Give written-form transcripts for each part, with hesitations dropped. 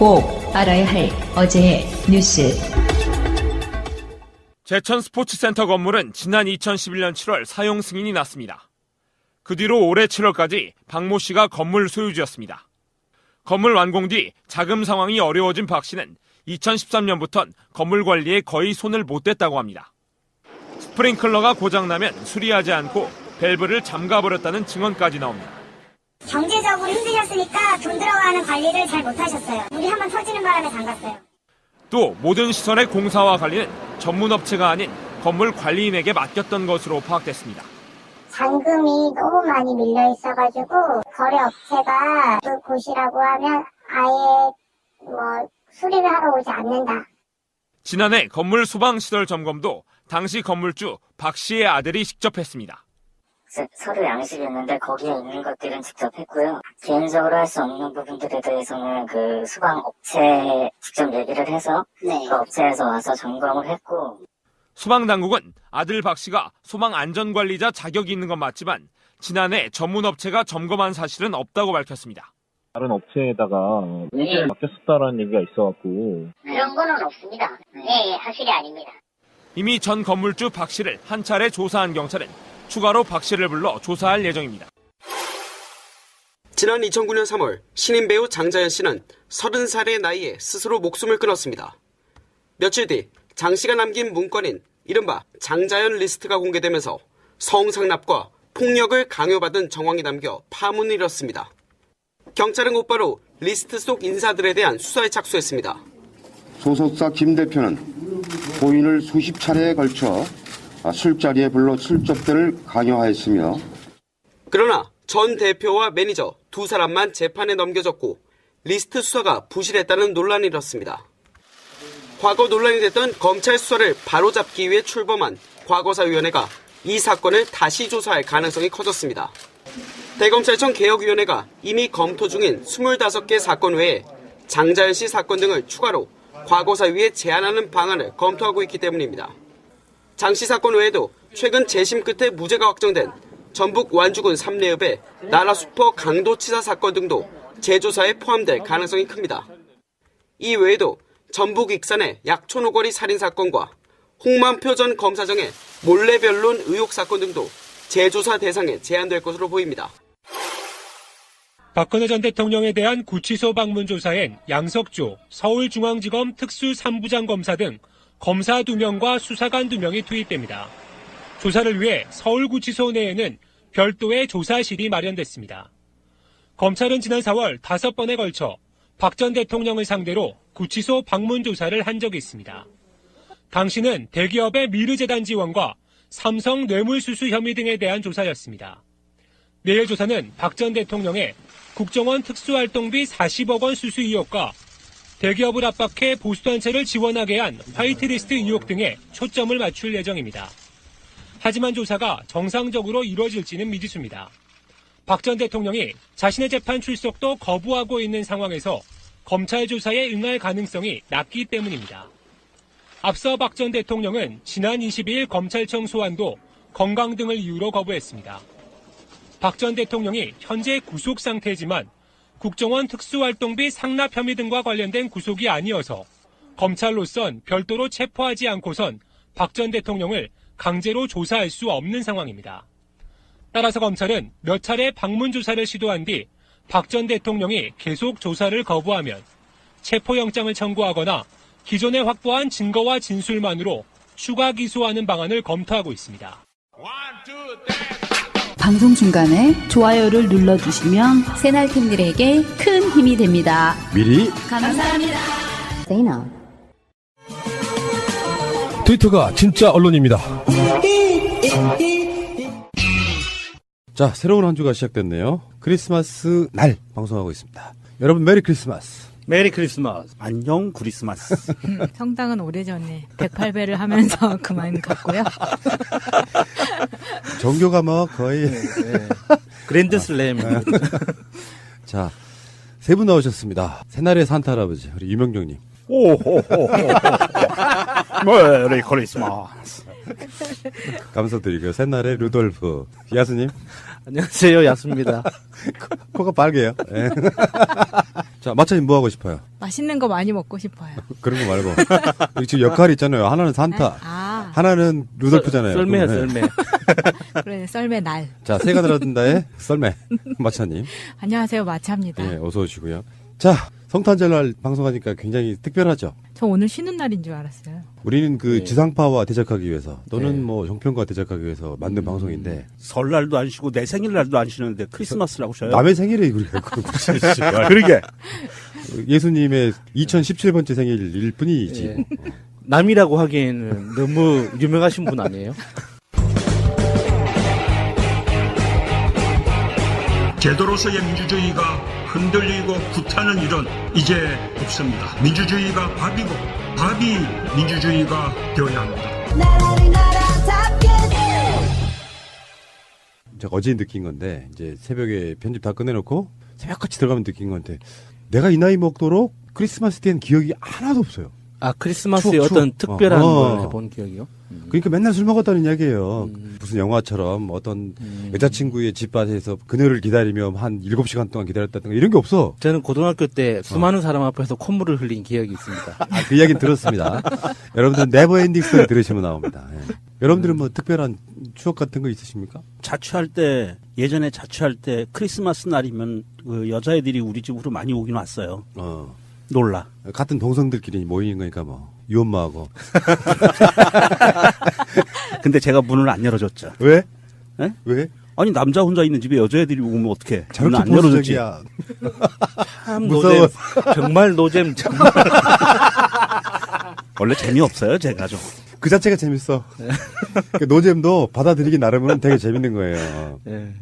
꼭 알아야 할 어제의 뉴스. 제천 스포츠센터 건물은 지난 2011년 7월 사용 승인이 났습니다. 그 뒤로 올해 7월까지 박모 씨가 건물 소유주였습니다. 건물 완공 뒤 자금 상황이 어려워진 박 씨는 2013년부턴 건물 관리에 거의 손을 못 댔다고 합니다. 스프링클러가 고장나면 수리하지 않고 밸브를 잠가버렸다는 증언까지 나옵니다. 경제적으로 힘드셨으니까 돈 들어가는 관리를 잘 못하셨어요. 물이 한번 터지는 바람에 잠갔어요. 또 모든 시설의 공사와 관리는 전문업체가 아닌 건물 관리인에게 맡겼던 것으로 파악됐습니다. 잔금이 너무 많이 밀려 있어가지고 거래업체가 그 곳이라고 하면 아예 수리를 하러 오지 않는다. 지난해 건물 소방시설 점검도 당시 건물주 박 씨의 아들이 직접 했습니다. 서류 양식이었는데 거기에 있는 것들은 직접 했고요. 개인적으로 할 수 없는 부분들에 대해서는 그 소방업체에 직접 얘기를 해서 그 업체에서 와서 점검을 했고. 소방당국은 아들 박 씨가 소방안전관리자 자격이 있는 건 맞지만 지난해 전문업체가 점검한 사실은 없다고 밝혔습니다. 다른 업체에다가 일을 맡겼었다라는 얘기가 있어갖고. 그런 거는 없습니다. 네, 사실이 아닙니다. 이미 전 건물주 박 씨를 한 차례 조사한 경찰은 추가로 박 씨를 불러 조사할 예정입니다. 지난 2009년 3월 신인 배우 장자연 씨는 30살의 나이에 스스로 목숨을 끊었습니다. 며칠 뒤 장 씨가 남긴 문건인 이른바 장자연 리스트가 공개되면서 성상납과 폭력을 강요받은 정황이 담겨 파문을 일었습니다. 경찰은 곧바로 리스트 속 인사들에 대한 수사에 착수했습니다. 소속사 김 대표는 고인을 수십 차례에 걸쳐 술자리에 불러 술접대를 강요하였으며, 그러나 전 대표와 매니저 두 사람만 재판에 넘겨졌고 리스트 수사가 부실했다는 논란이 일었습니다. 과거 논란이 됐던 검찰 수사를 바로잡기 위해 출범한 과거사위원회가 이 사건을 다시 조사할 가능성이 커졌습니다. 대검찰청 개혁위원회가 이미 검토 중인 25개 사건 외에 장자연 씨 사건 등을 추가로 과거사위에 제안하는 방안을 검토하고 있기 때문입니다. 장 씨 사건 외에도 최근 재심 끝에 무죄가 확정된 전북 완주군 삼례읍의 나라수퍼 강도치사 사건 등도 재조사에 포함될 가능성이 큽니다. 이 외에도 전북 익산의 약촌오거리 살인사건과 홍만표 전 검사장의 몰래변론 의혹 사건 등도 재조사 대상에 제한될 것으로 보입니다. 박근혜 전 대통령에 대한 구치소 방문 조사엔 양석조 서울중앙지검 특수 3부장 검사 등 검사 2명과 수사관 2명이 투입됩니다. 조사를 위해 서울구치소 내에는 별도의 조사실이 마련됐습니다. 검찰은 지난 4월 5번에 걸쳐 박 전 대통령을 상대로 구치소 방문 조사를 한 적이 있습니다. 당시는 대기업의 미르재단 지원과 삼성 뇌물수수 혐의 등에 대한 조사였습니다. 내일 조사는 박 전 대통령의 국정원 특수활동비 40억 원 수수 의혹과 대기업을 압박해 보수단체를 지원하게 한 화이트리스트 의혹 등에 초점을 맞출 예정입니다. 하지만 조사가 정상적으로 이루어질지는 미지수입니다. 박 전 대통령이 자신의 재판 출석도 거부하고 있는 상황에서 검찰 조사에 응할 가능성이 낮기 때문입니다. 앞서 박 전 대통령은 지난 22일 검찰청 소환도 건강 등을 이유로 거부했습니다. 박 전 대통령이 현재 구속 상태지만 국정원 특수활동비 상납 혐의 등과 관련된 구속이 아니어서 검찰로선 별도로 체포하지 않고선 박 전 대통령을 강제로 조사할 수 없는 상황입니다. 따라서 검찰은 몇 차례 방문 조사를 시도한 뒤 박 전 대통령이 계속 조사를 거부하면 체포영장을 청구하거나 기존에 확보한 증거와 진술만으로 추가 기소하는 방안을 검토하고 있습니다. 방송 중간에 좋아요를 눌러주시면 새날팀들에게 큰 힘이 됩니다. 미리 감사합니다. 트위터가 진짜 언론입니다. 자, 새로운 한 주가 시작됐네요. 크리스마스 날 방송하고 있습니다. 여러분 메리 크리스마스. 메리 크리스마스. 안녕 크리스마스. 성당은 오래전에 108배를 하면서 그만 갔고요. 종교가 뭐 거의 네. 그랜드 슬램. 자, 세 분 나오셨습니다. 새날의 산타 할아버지 우리 유명정님. 오호호호. 메리 크리스마스. 감사드리고요. 새날의 루돌프 야스님. 안녕하세요, 야수입니다. 코가 빨개요. 예. 자, 마차님 뭐 하고 싶어요? 맛있는 거 많이 먹고 싶어요. 그런 거 말고. 지금 역할이 있잖아요. 하나는 산타, 하나는 루돌프잖아요. 썰매야, 썰매. 그래, 썰매 날. 자, 새가 들어든다의 썰매. 마차님. 안녕하세요, 마차입니다. 예, 어서 오시고요. 자, 성탄절날 방송하니까 굉장히 특별하죠? 저 오늘 쉬는 날인 줄 알았어요. 우리는 그 네. 지상파와 대적하기 위해서 또는 네. 뭐 형편과 대적하기 위해서 만든 방송인데 설날도 안 쉬고 내 생일날도 안 쉬는데 크리스마스라고 쉬어요? 남의 생일에 우리가 그러게. 예수님의 2017번째 생일일 뿐이지. 예. 남이라고 하기에는 너무 유명하신 분 아니에요? 제도로서의 민주주의가 흔들리고 구타는 일은 이제 없습니다. 민주주의가 밥이고 밥이 민주주의가 되어야 합니다. 제가 어제 느낀 건데 이제 새벽에 편집 다 끝내놓고 새벽같이 들어가면 느낀 건데 내가 이 나이 먹도록 크리스마스 때는 기억이 하나도 없어요. 아, 크리스마스에 추억. 어떤 특별한 걸 해본 기억이요? 그러니까 맨날 술 먹었다는 이야기예요. 무슨 영화처럼 어떤 여자친구의 집밭에서 그녀를 기다리며 한 7시간 동안 기다렸다든가 이런 게 없어. 저는 고등학교 때 수많은 사람 앞에서 콧물을 흘린 기억이 있습니다. 아, 그 이야기는 들었습니다. 여러분들 네버엔딩 스토리 들으시면 나옵니다. 예. 여러분들은 뭐 특별한 추억 같은 거 있으십니까? 자취할 때, 예전에 자취할 때 크리스마스 날이면 그 여자애들이 우리 집으로 많이 오긴 왔어요. 놀라. 같은 동성들끼리 모이는 거니까 뭐 유엄마하고. 근데 제가 문을 안 열어줬죠. 왜? 네? 왜? 아니 남자 혼자 있는 집에 여자애들이 오면 어떡해. 저렇게 안 열어줬지. 보수적이야. 참 무서워. 노잼. 정말 노잼. 정말. 원래 재미없어요 제가 좀. 그 자체가 재밌어. 그 노잼도 받아들이기 나름은 되게 재밌는 거예요. 네.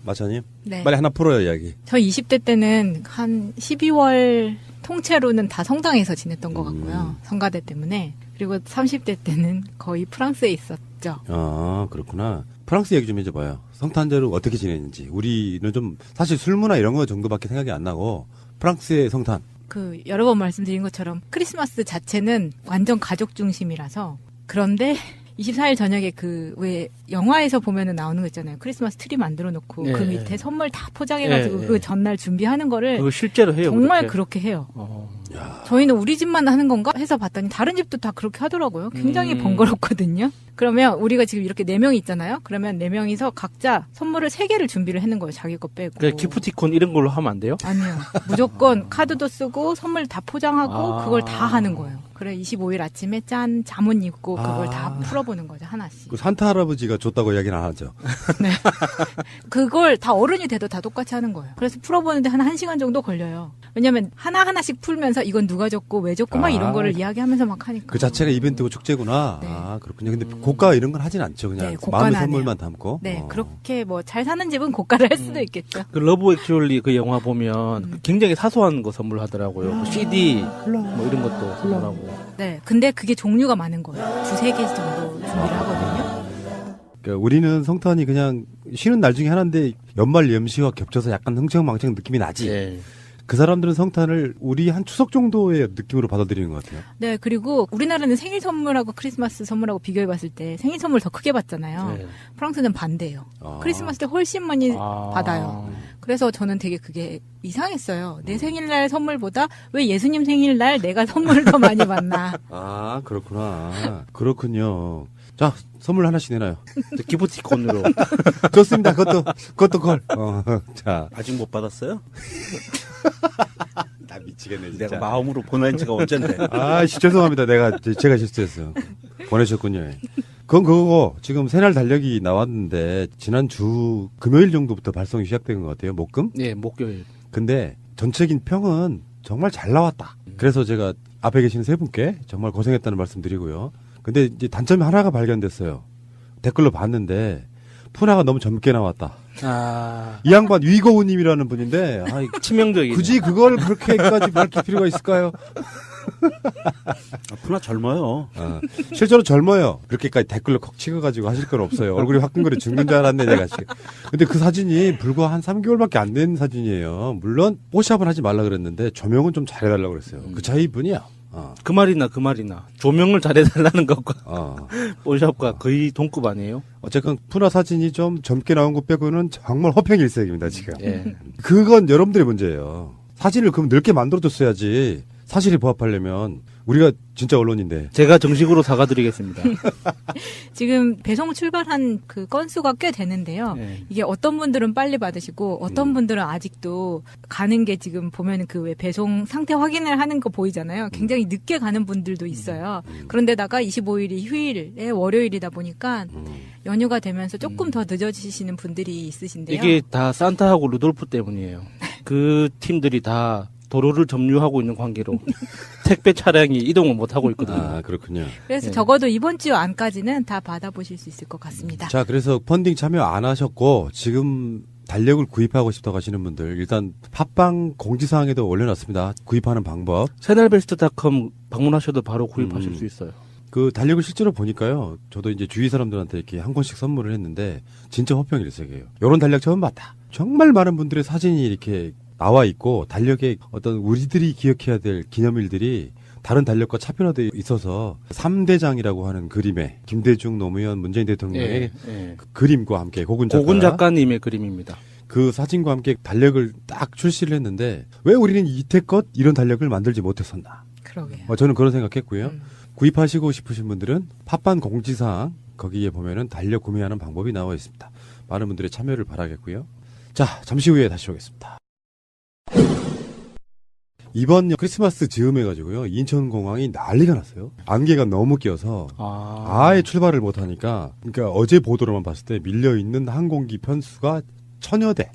마차님? 네. 빨리 하나 풀어요, 이야기. 저 20대 때는 한 12월 통째로는 다 성당에서 지냈던 것 같고요. 성가대 때문에. 그리고 30대 때는 거의 프랑스에 있었죠. 아, 그렇구나. 프랑스 얘기 좀 해줘봐요. 성탄절을 어떻게 지냈는지. 우리는 좀 사실 술문화 이런 거 정도밖에 생각이 안 나고 프랑스의 성탄. 그 여러 번 말씀드린 것처럼 크리스마스 자체는 완전 가족 중심이라서 그런데 24일 저녁에 그 왜 영화에서 보면은 나오는 거 있잖아요. 크리스마스 트리 만들어 놓고 네. 그 밑에 선물 다 포장해가지고 네. 그 전날 준비하는 거를 그거 실제로 해요. 정말 그렇게 해요. 야. 저희는 우리 집만 하는 건가 해서 봤더니 다른 집도 다 그렇게 하더라고요. 굉장히 번거롭거든요. 그러면 우리가 지금 이렇게 4명이 있잖아요. 그러면 4명이서 각자 선물을 3개를 준비를 해는 거예요. 자기 거 빼고. 그 기프티콘 이런 걸로 하면 안 돼요? 아니요. 무조건 카드도 쓰고 선물 다 포장하고 그걸 다 하는 거예요. 그래 25일 아침에 짠 잠옷 입고 그걸 다 풀어보는 거죠. 하나씩. 그 산타 할아버지가 줬다고 이야기는 안 하죠. 네. 그걸 다 어른이 돼도 다 똑같이 하는 거예요. 그래서 풀어보는데 한 1시간 정도 걸려요. 왜냐면 하나하나씩 풀면서 이건 누가 줬고 왜 줬고 막 이런 거를 이야기하면서 막 하니까. 그 자체가 이벤트고 축제구나. 네. 아, 그렇군요. 근데 고가 이런 건 하진 않죠. 그냥 네, 고가는 마음의 안 선물만 해요. 담고. 네, 그렇게 뭐 잘 사는 집은 고가를 할 수도 있겠죠. 그 러브 액츄얼리 그 영화 보면 굉장히 사소한 거 선물하더라고요. CD 뭐 이런 것도 선물하고. 네, 근데 그게 종류가 많은 거예요. 2-3개 정도 준비를 하거든요. 그러니까 우리는 성탄이 그냥 쉬는 날 중에 하나인데 연말 연시와 겹쳐서 약간 흥청망청 느낌이 나지. 네. 그 사람들은 성탄을 우리 한 추석 정도의 느낌으로 받아들이는 것 같아요. 네, 그리고 우리나라는 생일 선물하고 크리스마스 선물하고 비교해봤을 때 생일 선물 더 크게 받잖아요. 네. 프랑스는 반대예요. 크리스마스 때 훨씬 많이 받아요. 그래서 저는 되게 그게 이상했어요. 내 생일날 선물보다 왜 예수님 생일날 내가 선물을 더 많이 받나. 아, 그렇구나. 그렇군요. 자, 선물 하나씩 내놔요. 기프티콘으로. 좋습니다. 그것도 걸. 자. 아직 못 받았어요? 나 미치겠네, 진짜. 내가 마음으로 보낸 지가 언젠데. 아씨, 죄송합니다. 제가 실수했어요. 보내셨군요. 그건 그거고, 지금 새날 달력이 나왔는데, 지난주 금요일 정도부터 발송이 시작된 것 같아요. 목금? 네, 목요일. 근데 전체적인 평은 정말 잘 나왔다. 그래서 제가 앞에 계신 세 분께 정말 고생했다는 말씀 드리고요. 근데 이제 단점이 하나가 발견됐어요. 댓글로 봤는데, 푸나가 너무 젊게 나왔다. 이 양반 위거우님이라는 분인데, 치명적이네. 굳이 그걸 그렇게까지 밝힐 필요가 있을까요? 푸나 젊어요. 실제로 젊어요. 그렇게까지 댓글로 콕 찍어가지고 하실 건 없어요. 얼굴이 화끈거려 죽는 줄 알았네, 내가 지금. 근데 그 사진이 불과 한 3개월밖에 안 된 사진이에요. 물론, 뽀샵을 하지 말라 그랬는데, 조명은 좀 잘해달라고 그랬어요. 그 차이 뿐이야. 그 말이나 조명을 잘해달라는 것과 볼샵과 거의 동급 아니에요? 어쨌건 푸나 사진이 좀 젊게 나온 것 빼고는 정말 허평일색입니다 지금. 예. 그건 여러분들의 문제예요. 사진을 그럼 넓게 만들어줬어야지. 사실에 부합하려면 우리가 진짜 언론인데. 제가 정식으로 사과드리겠습니다. 지금 배송 출발한 그 건수가 꽤 되는데요. 네. 이게 어떤 분들은 빨리 받으시고 어떤 분들은 아직도 가는 게 지금 보면 그 왜 배송 상태 확인을 하는 거 보이잖아요. 굉장히 늦게 가는 분들도 있어요. 그런데다가 25일이 휴일에 월요일이다 보니까 연휴가 되면서 조금 더 늦어지시는 분들이 있으신데요. 이게 다 산타하고 루돌프 때문이에요. 그 팀들이 다 도로를 점유하고 있는 관계로 택배 차량이 이동을 못하고 있거든요. 아, 그렇군요. 그래서 적어도 이번 주 안까지는 다 받아보실 수 있을 것 같습니다. 자, 그래서 펀딩 참여 안 하셨고 지금 달력을 구입하고 싶다고 하시는 분들 일단 팟빵 공지사항에도 올려놨습니다. 구입하는 방법. 새날베스트.com 방문하셔도 바로 구입하실 수 있어요. 그 달력을 실제로 보니까요. 저도 이제 주위 사람들한테 이렇게 한 권씩 선물을 했는데 진짜 허평일색이에요. 이런 달력 처음 봤다. 정말 많은 분들의 사진이 이렇게 나와 있고 달력에 어떤 우리들이 기억해야 될 기념일들이 다른 달력과 차별화되어 있어서 3대장이라고 하는 그림에 김대중, 노무현, 문재인 대통령의 그 그림과 함께 고군 작가님의 그림입니다. 그 사진과 함께 달력을 딱 출시를 했는데 왜 우리는 이태껏 이런 달력을 만들지 못했었나. 그러게요. 저는 그런 생각했고요. 구입하시고 싶으신 분들은 팟빵 공지사항 거기에 보면은 달력 구매하는 방법이 나와 있습니다. 많은 분들의 참여를 바라겠고요. 자, 잠시 후에 다시 오겠습니다. 이번 크리스마스 즈음해가지고요 인천공항이 난리가 났어요. 안개가 너무 껴서 아예 출발을 못하니까 그러니까 어제 보도로만 봤을 때 밀려있는 항공기 편수가 1000여 대.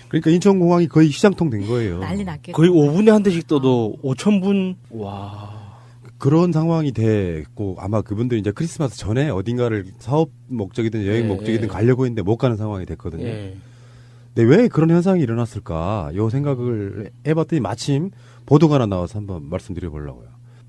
그러니까 인천공항이 거의 시장통 된 거예요. 난리 났겠죠. 거의 5분에 한 대씩 떠도 5,000분. 와. 그런 상황이 됐고 아마 그분들이 이제 크리스마스 전에 어딘가를 사업 목적이든 여행 목적이든 가려고 했는데 못 가는 상황이 됐거든요. 근데 왜 그런 현상이 일어났을까? 요 생각을 해봤더니 마침 보도가 하나 나와서 한번 말씀드려보려고요.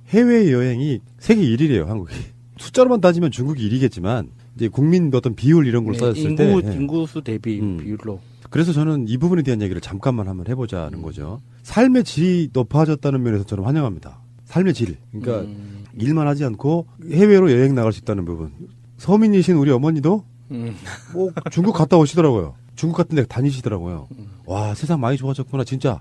해외여행이 세계 1위래요, 한국이. 숫자로만 따지면 중국이 1위겠지만, 이제 국민 어떤 비율 이런 걸 따졌을 때. 인구수 대비 비율로. 그래서 저는 이 부분에 대한 얘기를 잠깐만 한번 해보자는 거죠. 삶의 질이 높아졌다는 면에서 저는 환영합니다. 삶의 질. 그러니까 일만 하지 않고 해외로 여행 나갈 수 있다는 부분. 서민이신 우리 어머니도 뭐 중국 갔다 오시더라고요. 중국 같은 데 다니시더라고요. 와, 세상 많이 좋아졌구나, 진짜.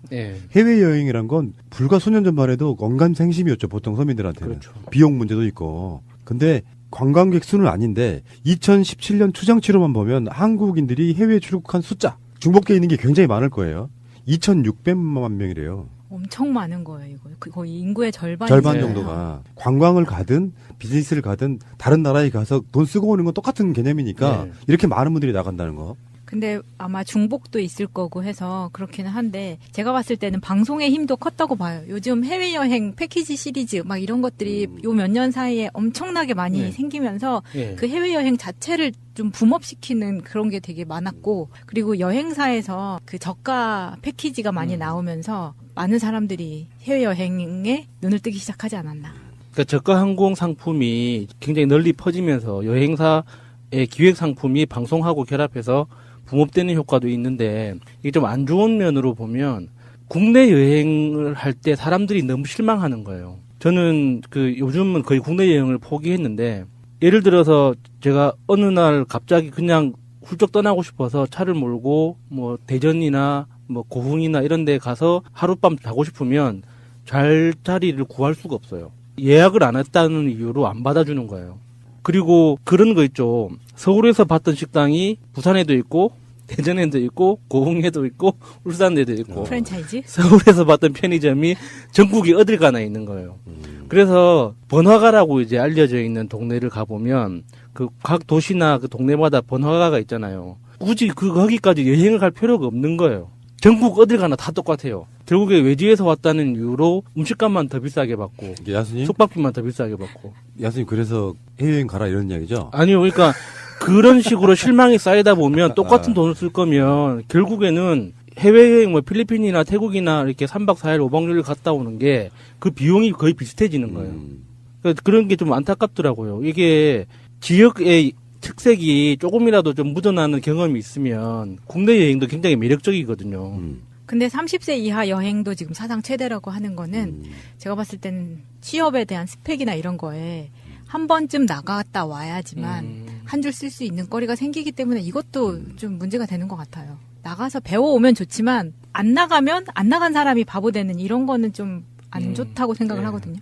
해외여행이란 건 불과 수년 전만 해도 언감생심이었죠, 보통 서민들한테는. 그렇죠. 비용 문제도 있고. 근데 관광객 수는 아닌데 2017년 추정치로만 보면 한국인들이 해외에 출국한 숫자, 중복돼 있는 게 굉장히 많을 거예요. 2,600만 명이래요. 엄청 많은 거예요, 이거. 거의 인구의 절반 정도가. 관광을 가든 비즈니스를 가든 다른 나라에 가서 돈 쓰고 오는 건 똑같은 개념이니까 이렇게 많은 분들이 나간다는 거. 근데 아마 중복도 있을 거고 해서 그렇기는 한데 제가 봤을 때는 방송의 힘도 컸다고 봐요. 요즘 해외여행 패키지 시리즈 막 이런 것들이 요 몇 년 사이에 엄청나게 많이 생기면서 그 해외여행 자체를 좀 붐업시키는 그런 게 되게 많았고 그리고 여행사에서 그 저가 패키지가 많이 나오면서 많은 사람들이 해외여행에 눈을 뜨기 시작하지 않았나. 그러니까 저가 항공 상품이 굉장히 널리 퍼지면서 여행사의 기획 상품이 방송하고 결합해서 붕업되는 효과도 있는데 이게 좀 안 좋은 면으로 보면 국내 여행을 할 때 사람들이 너무 실망하는 거예요. 저는 그 요즘은 거의 국내 여행을 포기했는데 예를 들어서 제가 어느 날 갑자기 그냥 훌쩍 떠나고 싶어서 차를 몰고 뭐 대전이나 뭐 고흥이나 이런 데 가서 하룻밤 자고 싶으면 잘 자리를 구할 수가 없어요. 예약을 안 했다는 이유로 안 받아주는 거예요. 그리고 그런 거 있죠. 서울에서 봤던 식당이 부산에도 있고 대전에도 있고 고흥에도 있고 울산에도 있고 프랜차이즈? 서울에서 봤던 편의점이 전국에 어딜 가나 있는 거예요. 그래서 번화가라고 이제 알려져 있는 동네를 가보면 그 각 도시나 그 동네마다 번화가가 있잖아요. 굳이 거기까지 여행을 갈 필요가 없는 거예요. 전국 어딜 가나 다 똑같아요. 결국에 외지에서 왔다는 이유로 음식값만 더 비싸게 받고 야수님? 숙박비만 더 비싸게 받고. 야수님 그래서 해외여행 가라 이런 이야기죠? 아니요. 그러니까 그런 식으로 실망이 쌓이다 보면 똑같은 돈을 쓸 거면 결국에는 해외여행 뭐 필리핀이나 태국이나 이렇게 3박 4일 5박 6일 갔다 오는 게 그 비용이 거의 비슷해지는 거예요. 그러니까 그런 게 좀 안타깝더라고요. 이게 지역의 특색이 조금이라도 좀 묻어나는 경험이 있으면 국내 여행도 굉장히 매력적이거든요. 근데 30세 이하 여행도 지금 사상 최대라고 하는 거는 제가 봤을 때는 취업에 대한 스펙이나 이런 거에 한 번쯤 나갔다 와야지만 한 줄 쓸 수 있는 거리가 생기기 때문에 이것도 좀 문제가 되는 것 같아요. 나가서 배워오면 좋지만 안 나가면 안 나간 사람이 바보 되는 이런 거는 좀 안 좋다고 생각을 하거든요.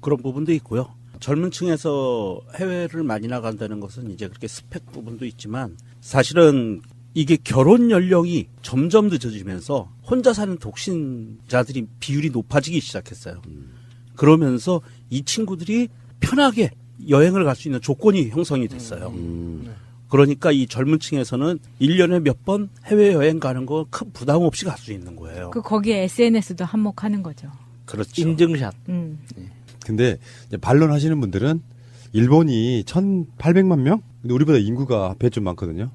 그런 부분도 있고요. 젊은 층에서 해외를 많이 나간다는 것은 이제 그렇게 스펙 부분도 있지만 사실은 이게 결혼 연령이 점점 늦어지면서 혼자 사는 독신자들이 비율이 높아지기 시작했어요. 그러면서 이 친구들이 편하게 여행을 갈 수 있는 조건이 형성이 됐어요. 그러니까 이 젊은 층에서는 1년에 몇 번 해외여행 가는 거 큰 부담 없이 갈 수 있는 거예요. 거기에 SNS도 한몫하는 거죠. 그렇죠. 인증샷. 근데 이제 반론하시는 분들은 일본이 1,800만 명? 근데 우리보다 인구가 배 좀 많거든요.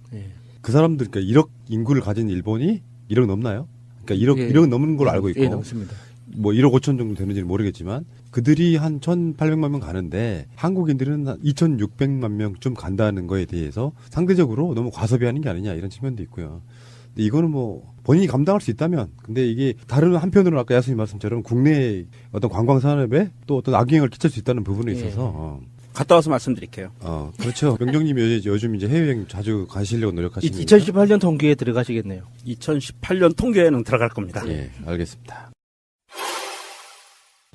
그 사람들, 그러니까 1억 인구를 가진 일본이 1억 넘나요? 그러니까 1억 넘는 걸로 알고 있고. 넘습니다. 뭐 1억 5천 정도 되는지는 모르겠지만 그들이 한 1,800만 명 가는데 한국인들은 한 2,600만 명쯤 간다는 거에 대해서 상대적으로 너무 과소비하는 게 아니냐 이런 측면도 있고요. 근데 이거는 뭐 본인이 감당할 수 있다면 근데 이게 다른 한편으로는 아까 야수님 말씀처럼 국내 어떤 관광 산업에 또 어떤 악영향을 끼칠 수 있다는 부분에 있어서 갔다 와서 말씀드릴게요. 그렇죠. 명정님이 요즘 이제 해외여행 자주 가시려고 노력하시는 2018년 통계에 들어가시겠네요. 2018년 통계에는 들어갈 겁니다. 예, 알겠습니다.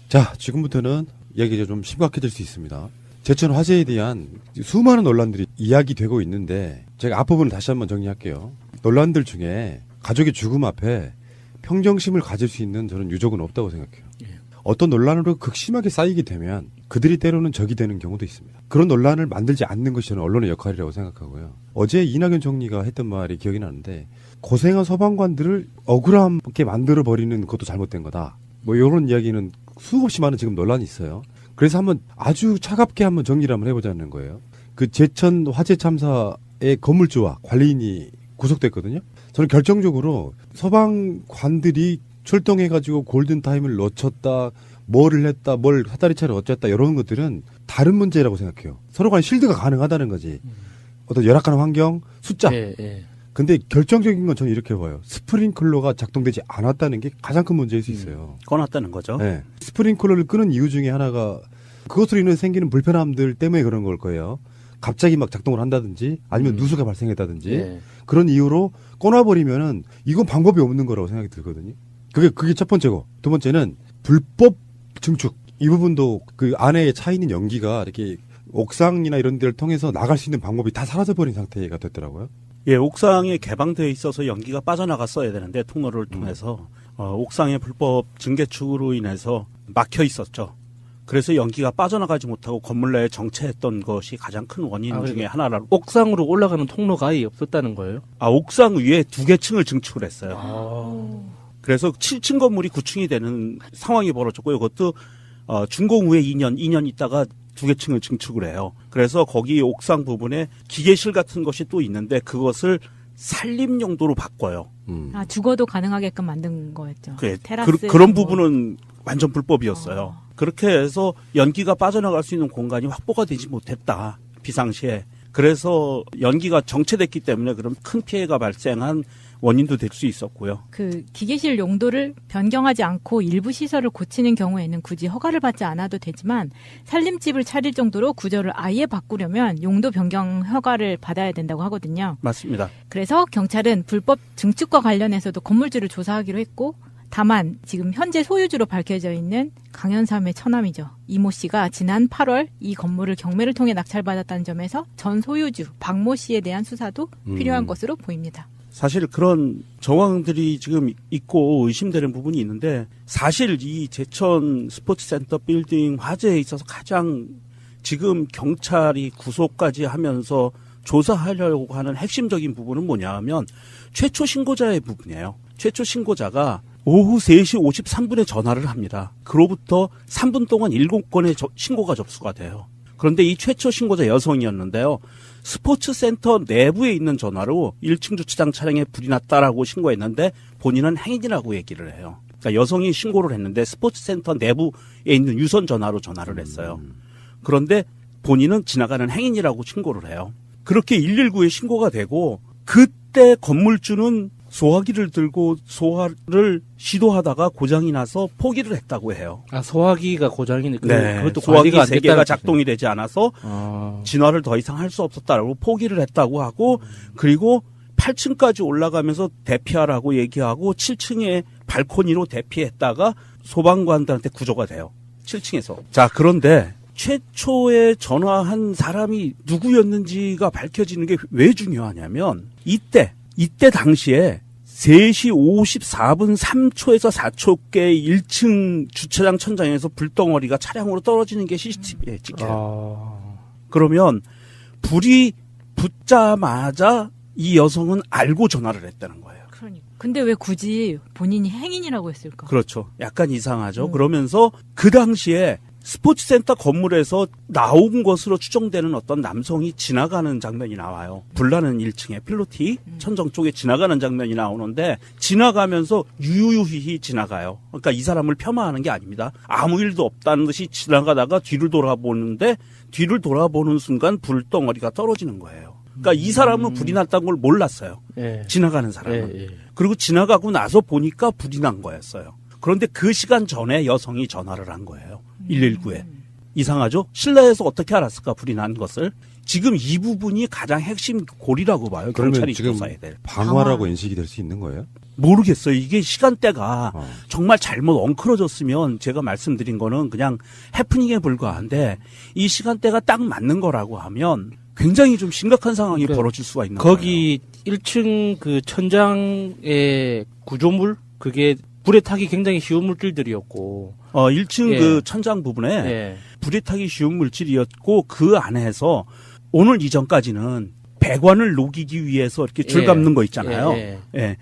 자, 지금부터는 이야기가 좀 심각해질 수 있습니다. 제천 화재에 대한 수많은 논란들이 이야기되고 있는데 제가 앞부분을 다시 한번 정리할게요. 논란들 중에 가족의 죽음 앞에 평정심을 가질 수 있는 저는 유족은 없다고 생각해요. 어떤 논란으로 극심하게 쌓이게 되면 그들이 때로는 적이 되는 경우도 있습니다. 그런 논란을 만들지 않는 것이 저는 언론의 역할이라고 생각하고요. 어제 이낙연 총리가 했던 말이 기억이 나는데 고생한 소방관들을 억울하게 만들어버리는 것도 잘못된 거다. 뭐 이런 이야기는 수없이 많은 지금 논란이 있어요. 그래서 한번 아주 차갑게 한번 정리를 한번 해보자는 거예요. 그 제천 화재 참사의 건물주와 관리인이 구속됐거든요. 저는 결정적으로 소방관들이 출동해가지고 골든타임을 놓쳤다, 뭐를 했다, 뭘 사다리차를 어쨌다 이런 것들은 다른 문제라고 생각해요. 서로 간에 실드가 가능하다는 거지. 어떤 열악한 환경, 숫자. 근데 결정적인 건 저는 이렇게 봐요. 스프링클러가 작동되지 않았다는 게 가장 큰 문제일 수 있어요. 꺼놨다는 거죠. 네. 스프링클러를 끄는 이유 중에 하나가 그것으로 인해 생기는 불편함들 때문에 그런 걸 거예요. 갑자기 막 작동을 한다든지 아니면 누수가 발생했다든지 그런 이유로 꺼놔버리면은 이건 방법이 없는 거라고 생각이 들거든요. 그게 첫 번째고 두 번째는 불법 증축. 이 부분도 그 안에 차 있는 연기가 이렇게 옥상이나 이런 데를 통해서 나갈 수 있는 방법이 다 사라져버린 상태가 됐더라고요. 예, 옥상에 개방되어 있어서 연기가 빠져나갔어야 되는데 통로를 통해서 옥상의 불법 증개축으로 인해서 막혀 있었죠. 그래서 연기가 빠져나가지 못하고 건물 내에 정체했던 것이 가장 큰 원인 중에 하나라고. 옥상으로 올라가는 통로가 아예 없었다는 거예요? 옥상 위에 2개 층을 증축을 했어요. 그래서 7층 건물이 9층이 되는 상황이 벌어졌고 이것도 준공 후에 2년 있다가 2개 층을 증축을 해요. 그래서 거기 옥상 부분에 기계실 같은 것이 또 있는데 그것을 살림 용도로 바꿔요. 주거도 가능하게끔 만든 거였죠. 테라스 그런 부분은 완전 불법이었어요. 그렇게 해서 연기가 빠져나갈 수 있는 공간이 확보가 되지 못했다. 비상시에. 그래서 연기가 정체됐기 때문에 그런 큰 피해가 발생한 원인도 될 수 있었고요. 그 기계실 용도를 변경하지 않고 일부 시설을 고치는 경우에는 굳이 허가를 받지 않아도 되지만 살림집을 차릴 정도로 구조를 아예 바꾸려면 용도 변경 허가를 받아야 된다고 하거든요. 맞습니다. 그래서 경찰은 불법 증축과 관련해서도 건물주를 조사하기로 했고 다만 지금 현재 소유주로 밝혀져 있는 강현삼의 처남이죠. 이모 씨가 지난 8월 이 건물을 경매를 통해 낙찰받았다는 점에서 전 소유주 박모 씨에 대한 수사도 필요한 것으로 보입니다. 사실 그런 정황들이 지금 있고 의심되는 부분이 있는데 사실 이 제천 스포츠센터 빌딩 화재에 있어서 가장 지금 경찰이 구속까지 하면서 조사하려고 하는 핵심적인 부분은 뭐냐 하면 최초 신고자의 부분이에요. 최초 신고자가 오후 3시 53분에 전화를 합니다. 그로부터 3분 동안 7건의 신고가 접수가 돼요. 그런데 이 최초 신고자 여성이었는데요. 스포츠센터 내부에 있는 전화로 1층 주차장 차량에 불이 났다라고 신고했는데 본인은 행인이라고 얘기를 해요. 그러니까 여성이 신고를 했는데 스포츠센터 내부에 있는 유선 전화로 전화를 했어요. 그런데 본인은 지나가는 행인이라고 신고를 해요. 그렇게 119에 신고가 되고 그때 건물주는 소화기를 들고 소화를 시도하다가 고장이 나서 포기를 했다고 해요. 아, 소화기가 고장이네. 네, 그것도 소화기 관리가 안 3개가 됐다는 작동이 되지 않아서 진화를 더 이상 할 수 없었다라고 포기를 했다고 하고, 그리고 8층까지 올라가면서 대피하라고 얘기하고 7층에 발코니로 대피했다가 소방관들한테 구조가 돼요. 7층에서. 자, 그런데 최초에 전화한 사람이 누구였는지가 밝혀지는 게 왜 중요하냐면, 이때 당시에 3시 54분 3초에서 4초께 1층 주차장 천장에서 불덩어리가 차량으로 떨어지는 게 CCTV에 찍혀요. 그러면 불이 붙자마자 이 여성은 알고 전화를 했다는 거예요. 그러니까. 근데 왜 굳이 본인이 행인이라고 했을까? 그렇죠. 약간 이상하죠. 그러면서 그 당시에 스포츠센터 건물에서 나온 것으로 추정되는 어떤 남성이 지나가는 장면이 나와요. 불나는 1층에 필로티 천정 쪽에 지나가는 장면이 나오는데, 지나가면서 유유히 지나가요. 그러니까 이 사람을 폄하하는 게 아닙니다. 아무 일도 없다는 듯이 지나가다가 뒤를 돌아보는데, 뒤를 돌아보는 순간 불덩어리가 떨어지는 거예요. 그러니까 이 사람은 불이 났다는 걸 몰랐어요. 지나가는 사람은. 그리고 지나가고 나서 보니까 불이 난 거였어요. 그런데 그 시간 전에 여성이 전화를 한 거예요. 119에. 이상하죠? 실내에서 어떻게 알았을까, 불이 난 것을. 지금 이 부분이 가장 핵심 골이라고 봐요. 경찰이 조사해야 될. 방화라고 인식이 될 수 있는 거예요? 모르겠어요. 이게 시간대가 정말 잘못 엉클어졌으면 제가 말씀드린 거는 그냥 해프닝에 불과한데, 이 시간대가 딱 맞는 거라고 하면 굉장히 좀 심각한 상황이 벌어질 수가 있는 거예요. 거기 1층 그 천장의 구조물, 그게 불에 타기 굉장히 쉬운 물질들이었고. 1층 그 천장 부분에 불에 타기 쉬운 물질이었고, 그 안에서 오늘 이전까지는 배관을 녹이기 위해서 이렇게 줄 감는 거 있잖아요.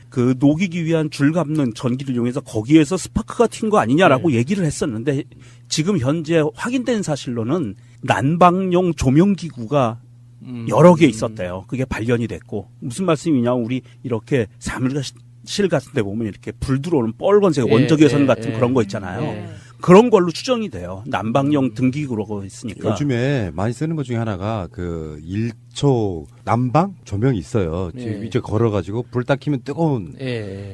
그 녹이기 위한 줄 감는 전기를 이용해서 거기에서 스파크가 튄 거 아니냐라고 얘기를 했었는데, 지금 현재 확인된 사실로는 난방용 조명기구가 여러 개 있었대요. 그게 발견이 됐고, 무슨 말씀이냐, 우리 이렇게 사무실 같은 데 보면 이렇게 불 들어오는 빨간색 원적외선 같은 그런 거 있잖아요. 그런 걸로 추정이 돼요. 난방용 등기구로 있으니까. 요즘에 많이 쓰는 것 중에 하나가 그 1초 난방 조명이 있어요. 이제 걸어가지고 불 딱 켜면 뜨거운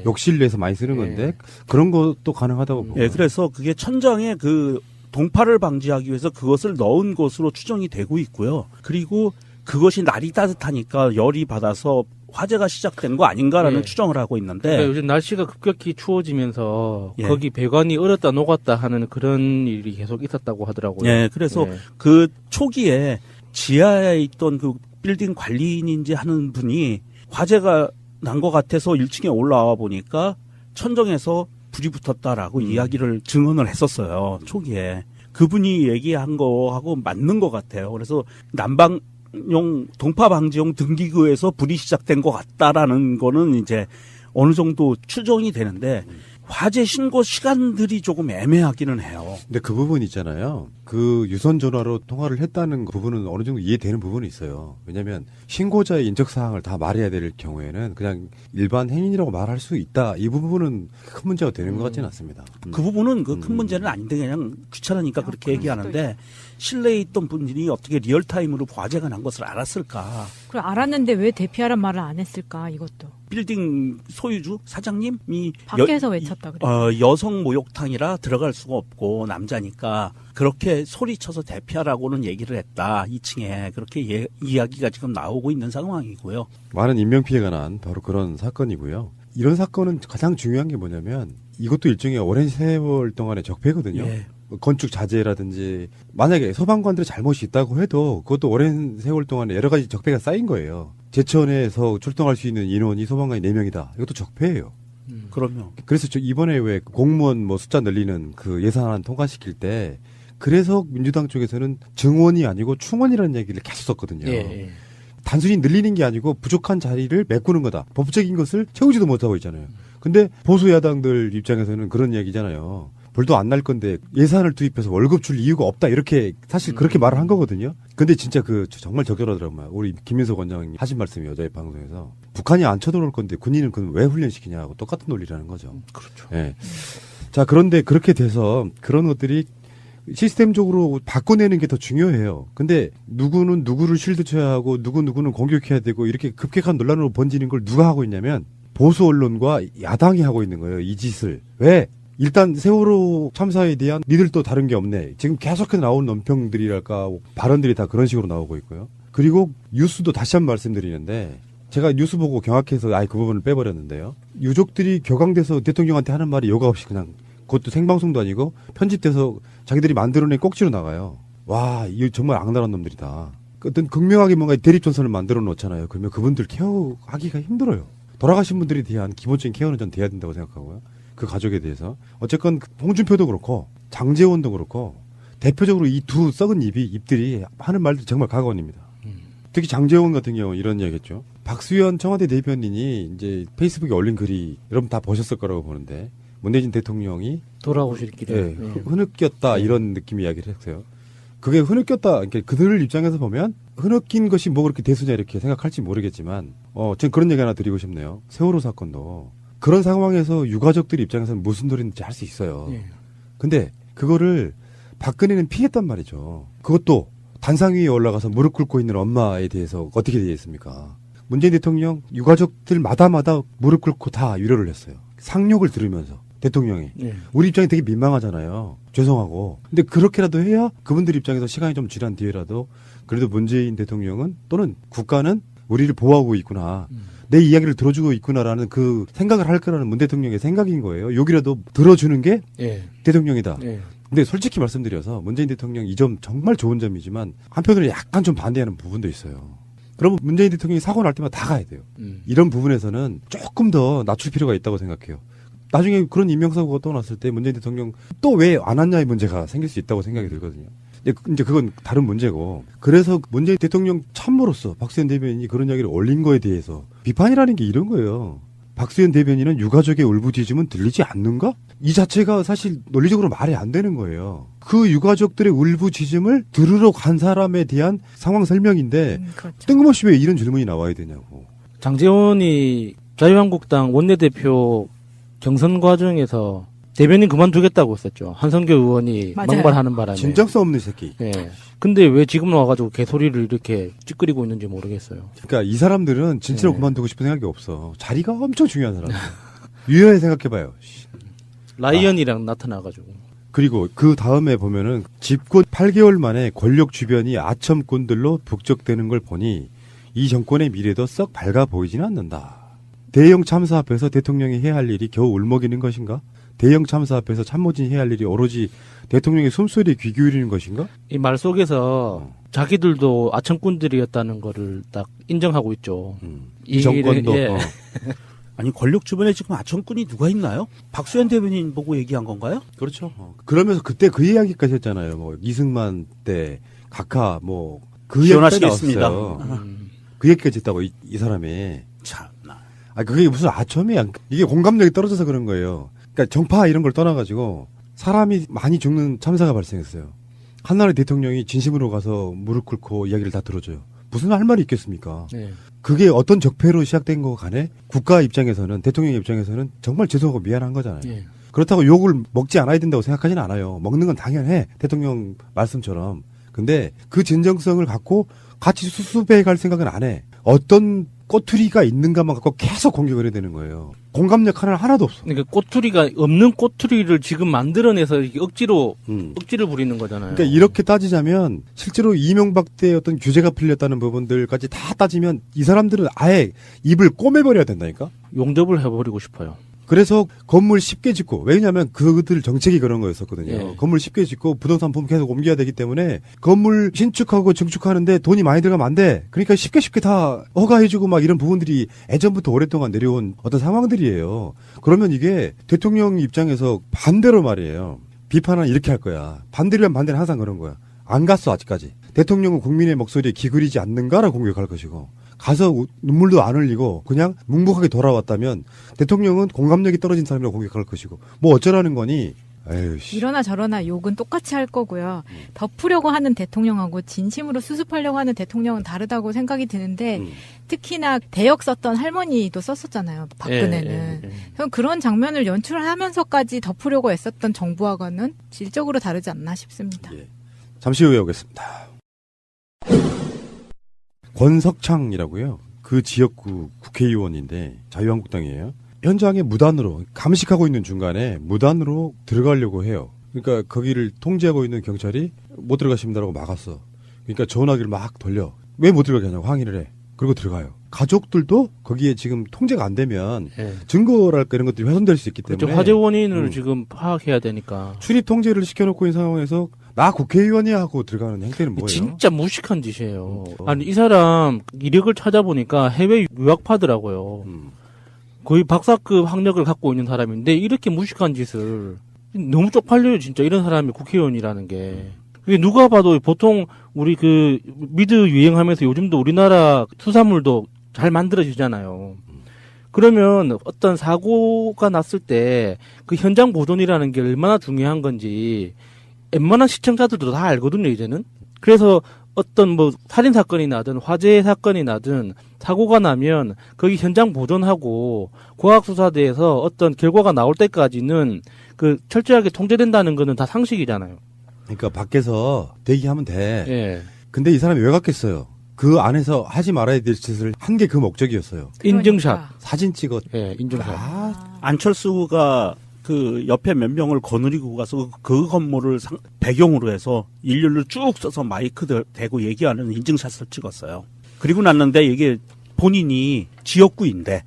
욕실내에서 많이 쓰는 건데, 그런 것도 가능하다고 보고. 그래서 그게 천장에 그 동파를 방지하기 위해서 그것을 넣은 것으로 추정이 되고 있고요. 그리고 그것이 날이 따뜻하니까 열이 받아서 화재가 시작된 거 아닌가라는 추정을 하고 있는데, 그러니까 요즘 날씨가 급격히 추워지면서 거기 배관이 얼었다 녹았다 하는 그런 일이 계속 있었다고 하더라고요. 그래서 그 초기에 지하에 있던 그 빌딩 관리인인지 하는 분이 화재가 난 것 같아서 1층에 올라와 보니까 천정에서 불이 붙었다라고 이야기를 증언을 했었어요. 초기에. 그분이 얘기한 거하고 맞는 것 같아요. 그래서 난방용 동파 방지용 등기구에서 불이 시작된 것 같다라는 거는 이제 어느 정도 추정이 되는데, 화재 신고 시간들이 조금 애매하기는 해요. 근데 그 부분 있잖아요. 그 유선 전화로 통화를 했다는 부분은 어느 정도 이해되는 부분이 있어요. 왜냐하면 신고자의 인적 사항을 다 말해야 될 경우에는 그냥 일반 행인이라고 말할 수 있다. 이 부분은 큰 문제가 되는 것 같지는 않습니다. 그 부분은 그 큰 문제는 아닌데, 그냥 귀찮으니까 그렇게 얘기하는데, 실내에 있던 분들이 어떻게 리얼타임으로 화재가 난 것을 알았을까? 그래, 알았는데 왜 대피하란 말을 안 했을까, 이것도. 빌딩 소유주 사장님이 밖에서 외쳤다 그래요. 여성 목욕탕이라 들어갈 수가 없고 남자니까 그렇게 소리쳐서 대피하라고는 얘기를 했다. 2층에 그렇게 이야기가 지금 나오고 있는 상황이고요. 많은 인명피해가 난 바로 그런 사건이고요. 이런 사건은 가장 중요한 게 뭐냐면, 이것도 일종의 오랜 세월 동안의 적폐거든요. 건축 자재라든지, 만약에 소방관들의 잘못이 있다고 해도 그것도 오랜 세월 동안에 여러 가지 적폐가 쌓인 거예요. 제천에서 출동할 수 있는 인원이 소방관이 4명이다. 이것도 적폐예요. 그럼요. 그래서 이번에 왜 공무원 숫자 늘리는 그 예산안 통과시킬 때, 그래서 민주당 쪽에서는 증원이 아니고 충원이라는 얘기를 계속 썼거든요. 단순히 늘리는 게 아니고 부족한 자리를 메꾸는 거다. 법적인 것을 채우지도 못하고 있잖아요. 근데 보수 야당들 입장에서는 그런 얘기잖아요. 불도 안 날 건데 예산을 투입해서 월급 줄 이유가 없다, 이렇게 사실 그렇게 말을 한 거거든요. 근데 진짜 정말 적절하더라고요. 우리 김민석 원장님 하신 말씀이 어제 방송에서 북한이 안 쳐들어올 건데 군인은 그건 왜 훈련시키냐고 똑같은 논리라는 거죠. 그렇죠. 자, 그런데 그렇게 돼서 그런 것들이 시스템적으로 바꿔내는 게 더 중요해요. 근데 누구는 누구를 실드 쳐야 하고 누구는 공격해야 되고 이렇게 급격한 논란으로 번지는 걸 누가 하고 있냐면 보수 언론과 야당이 하고 있는 거예요. 이 짓을. 왜? 일단 세월호 참사에 대한 니들도 다른 게 없네. 지금 계속해서 나오는 논평들이랄까 발언들이 다 그런 식으로 나오고 있고요. 그리고 뉴스도 다시 한번 말씀드리는데 제가 뉴스 보고 경악해서 아예 그 부분을 빼버렸는데요. 유족들이 격앙돼서 대통령한테 하는 말이 여과 없이 그냥 그것도 생방송도 아니고 편집돼서 자기들이 만들어낸 꼭지로 나가요. 와, 이거 정말 악랄한 놈들이다. 어떤 극명하게 뭔가 대립전선을 만들어 놓잖아요. 그러면 그분들 케어하기가 힘들어요. 돌아가신 분들에 대한 기본적인 케어는 전 돼야 된다고 생각하고요. 그 가족에 대해서. 어쨌건 홍준표도 그렇고 장제원도 그렇고 대표적으로 이 두 썩은 입들이 하는 말도 정말 가관입니다. 특히 장제원 같은 경우 이런 이야기했죠. 박수현 청와대 대변인이 이제 페이스북에 올린 글이 여러분 다 보셨을 거라고 보는데 문재인 대통령이 돌아오실 길에 흐느꼈다 이런 느낌의 이야기를 했어요. 그게 흐느꼈다. 그러니까 그들 입장에서 보면 흐느낀 것이 뭐 그렇게 대수냐 이렇게 생각할지 모르겠지만 전 그런 얘기 하나 드리고 싶네요. 세월호 사건도 그런 상황에서 유가족들 입장에서는 무슨 소리인지 할 수 있어요. 근데 그거를 박근혜는 피했단 말이죠. 그것도 단상 위에 올라가서 무릎 꿇고 있는 엄마에 대해서 어떻게 되겠습니까? 문재인 대통령 유가족들마다 무릎 꿇고 다 위로를 했어요. 상욕을 들으면서 대통령이. 우리 입장이 되게 민망하잖아요. 죄송하고. 근데 그렇게라도 해야 그분들 입장에서 시간이 좀 지난 뒤에라도 그래도 문재인 대통령은 또는 국가는 우리를 보호하고 있구나. 내 이야기를 들어주고 있구나라는 그 생각을 할 거라는 문 대통령의 생각인 거예요. 여기라도 들어주는 게 대통령이다. 근데 솔직히 말씀드려서 문재인 대통령 이 점 정말 좋은 점이지만 한편으로 약간 좀 반대하는 부분도 있어요. 그러면 문재인 대통령이 사고 날 때마다 다 가야 돼요. 이런 부분에서는 조금 더 낮출 필요가 있다고 생각해요. 나중에 그런 인명사고가 또 났을 때 문재인 대통령 또 왜 안 왔냐의 문제가 생길 수 있다고 생각이 들거든요. 이제 그건 다른 문제고. 그래서 문재인 대통령 참모로서 박수현 대변인이 그런 이야기를 올린 거에 대해서 비판이라는 게 이런 거예요. 박수현 대변인은 유가족의 울부짖음은 들리지 않는가? 이 자체가 사실 논리적으로 말이 안 되는 거예요. 그 유가족들의 울부짖음을 들으러 간 사람에 대한 상황 설명인데 그렇죠. 뜬금없이 왜 이런 질문이 나와야 되냐고. 장제원이 자유한국당 원내대표 경선 과정에서 대변인 그만두겠다고 했었죠. 한성교 의원이 맞아요. 막말하는 바람에. 진정성 없는 새끼. 예. 근데 왜 지금 와가지고 개소리를 이렇게 찌끄리고 있는지 모르겠어요. 그러니까 이 사람들은 진짜로 그만두고 싶은 생각이 없어. 자리가 엄청 중요한 사람들. 유연하게 생각해봐요. 라이언이랑 나타나가지고. 그리고 그 다음에 보면은 집권 8개월 만에 권력 주변이 아첨꾼들로 북적대는 걸 보니 이 정권의 미래도 썩 밝아 보이지는 않는다. 대형 참사 앞에서 대통령이 해야 할 일이 겨우 울먹이는 것인가? 대형 참사 앞에서 참모진이 해야 할 일이 오로지 대통령의 숨소리에 귀 기울이는 것인가? 이 말 속에서 자기들도 아청꾼들이었다는 거를 딱 인정하고 있죠. 이 정권도. 아니 권력 주변에 지금 아청꾼이 누가 있나요? 박수현 대변인 보고 얘기한 건가요? 그렇죠. 그러면서 그때 그 이야기까지 했잖아요. 뭐 이승만 때 각하 뭐 그 얘기까지 나왔어요. 그 얘기까지 했다고 이 사람이. 참나. 아 그게 무슨 아첨이야. 이게 공감력이 떨어져서 그런 거예요. 그러니까 정파 이런 걸 떠나가지고 사람이 많이 죽는 참사가 발생했어요. 한나라의 대통령이 진심으로 가서 무릎 꿇고 이야기를 다 들어줘요. 무슨 할 말이 있겠습니까? 그게 어떤 적폐로 시작된 거 간에 국가 입장에서는 대통령 입장에서는 정말 죄송하고 미안한 거잖아요. 그렇다고 욕을 먹지 않아야 된다고 생각하지는 않아요. 먹는 건 당연해. 대통령 말씀처럼. 근데 그 진정성을 갖고 같이 수습해 갈 생각은 안 해. 어떤 꼬투리가 있는가만 갖고 계속 공격을 해야 되는 거예요. 공감력 하나도 없어. 그러니까 꼬투리가 없는 꼬투리를 지금 만들어내서 이렇게 억지를 부리는 거잖아요. 그러니까 이렇게 따지자면 실제로 이명박 때 어떤 규제가 풀렸다는 부분들까지 다 따지면 이 사람들은 아예 입을 꼬매버려야 된다니까? 용접을 해버리고 싶어요. 그래서 건물 쉽게 짓고, 왜냐하면 그들 정책이 그런 거였었거든요. 예. 건물 쉽게 짓고 부동산 품 계속 옮겨야 되기 때문에 건물 신축하고 증축하는데 돈이 많이 들어가면 안 돼. 그러니까 쉽게 다 허가해주고 막 이런 부분들이 예전부터 오랫동안 내려온 어떤 상황들이에요. 그러면 이게 대통령 입장에서 반대로 말이에요. 비판은 이렇게 할 거야. 반대면 반대는 항상 그런 거야. 안 갔어 아직까지. 대통령은 국민의 목소리에 기울이지 않는가라고 공격할 것이고, 가서 눈물도 안 흘리고 그냥 묵묵하게 돌아왔다면 대통령은 공감력이 떨어진 사람이라고 공격할 것이고, 뭐 어쩌라는 거니. 에휴, 이러나 저러나 욕은 똑같이 할 거고요. 덮으려고 하는 대통령하고 진심으로 수습하려고 하는 대통령은 다르다고 생각이 드는데, 특히나 대역 썼던 할머니도 썼었잖아요. 박근혜는. 그런 장면을 연출하면서까지 덮으려고 애썼던 정부와는 질적으로 다르지 않나 싶습니다. 잠시 후에 오겠습니다. 권석창이라고요. 그 지역구 국회의원인데 자유한국당이에요. 현장에 무단으로 감식하고 있는 중간에 무단으로 들어가려고 해요. 그러니까 거기를 통제하고 있는 경찰이 못 들어가십니다라고 막았어. 그러니까 전화기를 막 돌려. 왜 못 들어가게 하냐고 항의를 해. 그리고 들어가요. 가족들도 거기에 지금 통제가 안 되면 증거랄까 이런 것들이 훼손될 수 있기 때문에 그렇죠. 화재 원인을 지금 파악해야 되니까. 출입 통제를 시켜놓고 있는 상황에서 나 국회의원이야 하고 들어가는 행태는 뭐예요? 진짜 무식한 짓이에요. 아니 이 사람 이력을 찾아보니까 해외 유학파더라고요. 거의 박사급 학력을 갖고 있는 사람인데 이렇게 무식한 짓을 너무 쪽팔려요. 진짜 이런 사람이 국회의원이라는 게. 그게 누가 봐도 보통 우리 그 미드 유행하면서 요즘도 우리나라 수산물도 잘 만들어지잖아요. 그러면 어떤 사고가 났을 때 그 현장 보존이라는 게 얼마나 중요한 건지 웬만한 시청자들도 다 알거든요, 이제는. 그래서 어떤 뭐 살인 사건이 나든 화재 사건이 나든 사고가 나면 거기 현장 보존하고 과학수사대에서 어떤 결과가 나올 때까지는 그 철저하게 통제된다는 거는 다 상식이잖아요. 그러니까 밖에서 대기하면 돼. 예. 근데 이 사람이 왜 갔겠어요? 그 안에서 하지 말아야 될 짓을 한 게 그 목적이었어요. 인증샷. 사진 찍었. 예, 인증샷. 안철수가 그 옆에 몇 명을 거느리고 가서 그 건물을 배경으로 해서 일렬로 쭉 써서 마이크 대고 얘기하는 인증샷을 찍었어요. 그리고 났는데 이게 본인이 지역구인데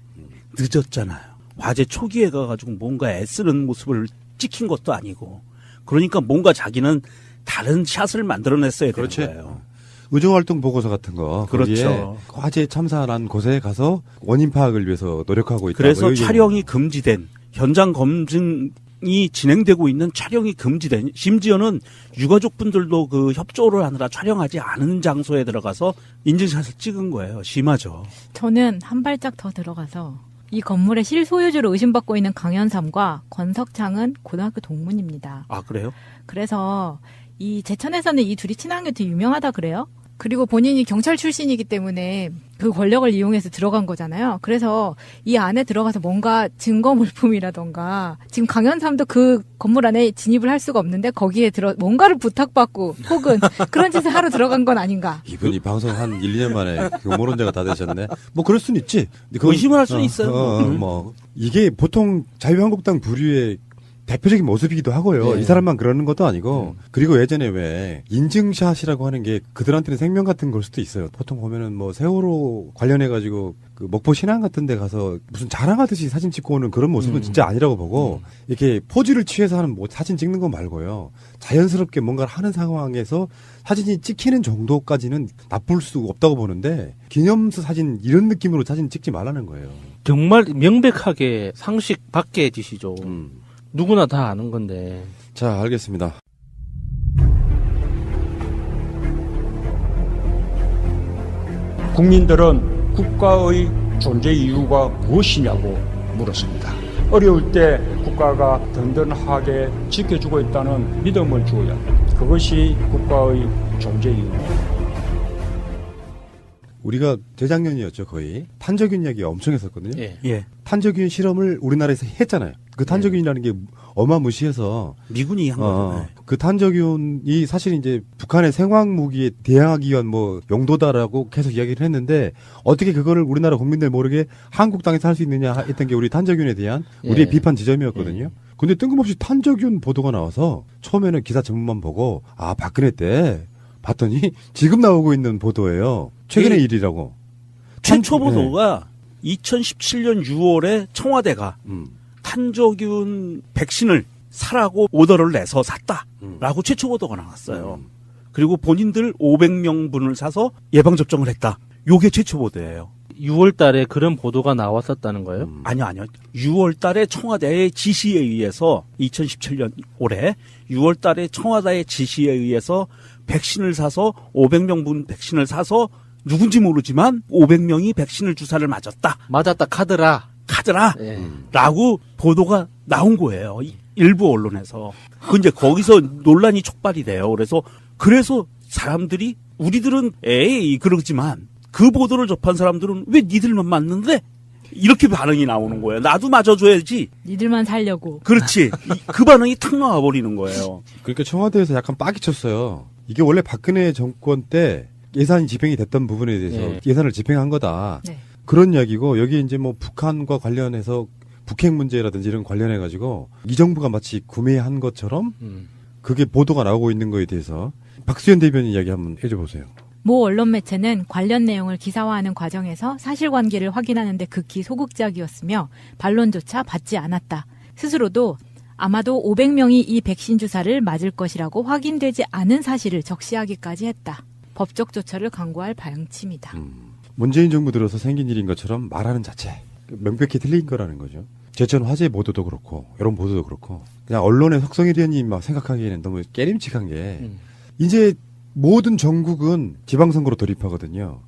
늦었잖아요. 화재 초기에 가가지고 뭔가 애쓰는 모습을 찍힌 것도 아니고 그러니까 뭔가 자기는 다른 샷을 만들어냈어야 되는 거예요. 의정활동 보고서 같은 거. 그렇죠. 화재 참사난 곳에 가서 원인 파악을 위해서 노력하고 있다. 그래서 촬영이 금지된 현장 검증이 진행되고 있는 촬영이 금지된 심지어는 유가족분들도 그 협조를 하느라 촬영하지 않은 장소에 들어가서 인증샷을 찍은 거예요. 심하죠. 저는 한 발짝 더 들어가서 이 건물의 실소유주로 의심받고 있는 강현삼과 권석창은 고등학교 동문입니다. 아, 그래요? 그래서 이 제천에서는 이 둘이 친한 게 더 유명하다 그래요? 그리고 본인이 경찰 출신이기 때문에 그 권력을 이용해서 들어간 거잖아요. 그래서 이 안에 들어가서 뭔가 증거 물품이라던가 지금 강현삼도 그 건물 안에 진입을 할 수가 없는데 거기에 뭔가를 부탁받고 혹은 그런 짓을 하러 들어간 건 아닌가. 이분이 방송 한 1, 2년 만에 음모론자가 다 되셨네. 뭐 그럴 수는 있지. 의심을 할 수는 있어요. 뭐 이게 보통 자유한국당 부류의 대표적인 모습이기도 하고요. 네. 이 사람만 그러는 것도 아니고 그리고 예전에 왜 인증샷이라고 하는 게 그들한테는 생명 같은 걸 수도 있어요. 보통 보면은 뭐 세월호 관련해 가지고 그 목포 신안 같은 데 가서 무슨 자랑하듯이 사진 찍고 오는 그런 모습은 진짜 아니라고 보고 이렇게 포즈를 취해서 하는 뭐 사진 찍는 거 말고요. 자연스럽게 뭔가를 하는 상황에서 사진이 찍히는 정도까지는 나쁠 수 없다고 보는데 기념수 사진 이런 느낌으로 사진 찍지 말라는 거예요. 정말 명백하게 상식 밖의 짓이죠. 누구나 다 아는 건데. 자, 알겠습니다. 국민들은 국가의 존재 이유가 무엇이냐고 물었습니다. 어려울 때 국가가 든든하게 지켜주고 있다는 믿음을 주어야 합니다. 그것이 국가의 존재 이유입니다. 우리가 재작년이었죠, 거의. 탄저균 이야기 엄청 했었거든요. 예. 탄저균 실험을 우리나라에서 했잖아요. 그 탄저균이라는 게 어마무시해서 미군이 한 거잖아요. 그 탄저균이 사실 이제 북한의 생화학 무기에 대항하기 위한 뭐 용도다라고 계속 이야기를 했는데 어떻게 그거를 우리나라 국민들 모르게 한국 땅에서 할 수 있느냐 했던 게 우리 탄저균에 대한 우리의 비판 지점이었거든요. 근데 뜬금없이 탄저균 보도가 나와서 처음에는 기사 제목만 보고 아, 박근혜 때 봤더니 지금 나오고 있는 보도예요. 최근의 일이라고. 최초 보도가 2017년 6월에 청와대가 탄저균 백신을 사라고 오더를 내서 샀다라고 최초 보도가 나왔어요. 그리고 본인들 500명분을 사서 예방접종을 했다. 요게 최초 보도예요. 6월 달에 그런 보도가 나왔었다는 거예요? 아니요. 6월 달에 청와대의 지시에 의해서 2017년 올해 6월 달에 청와대의 지시에 의해서 백신을 사서 500명분 백신을 사서 누군지 모르지만 500명이 백신을 주사를 맞았다. 맞았다 카드라. 라고 보도가 나온 거예요. 일부 언론에서. 근데 거기서 논란이 촉발이 돼요. 그래서 사람들이 우리들은 에이 그러지만 그 보도를 접한 사람들은 왜 니들만 맞는데? 이렇게 반응이 나오는 거예요. 나도 맞아줘야지. 니들만 살려고. 그렇지. 그 반응이 탁 나와버리는 거예요. 그러니까 청와대에서 약간 빡이 쳤어요. 이게 원래 박근혜 정권 때 예산이 집행이 됐던 부분에 대해서 예산을 집행한 거다. 그런 이야기고 여기 이제 뭐 북한과 관련해서 북핵 문제라든지 이런 관련해 가지고 이 정부가 마치 구매한 것처럼 그게 보도가 나오고 있는 거에 대해서 박수현 대변인 이야기 한번 해줘 보세요. 모 언론 매체는 관련 내용을 기사화하는 과정에서 사실관계를 확인하는데 극히 소극적이었으며 반론조차 받지 않았다. 스스로도 아마도 500명이 이 백신 주사를 맞을 것이라고 확인되지 않은 사실을 적시하기까지 했다. 법적 조처를 강구할 방침이다. 문재인 정부 들어서 생긴 일인 것처럼 말하는 자체 명백히 틀린 거라는 거죠. 제천 화재 보도도 그렇고 여론 보도도 그렇고 그냥 언론의 속성에 대한 막 생각하기에는 너무 깨림칙한 게 이제 모든 전국은 지방선거로 돌입하거든요.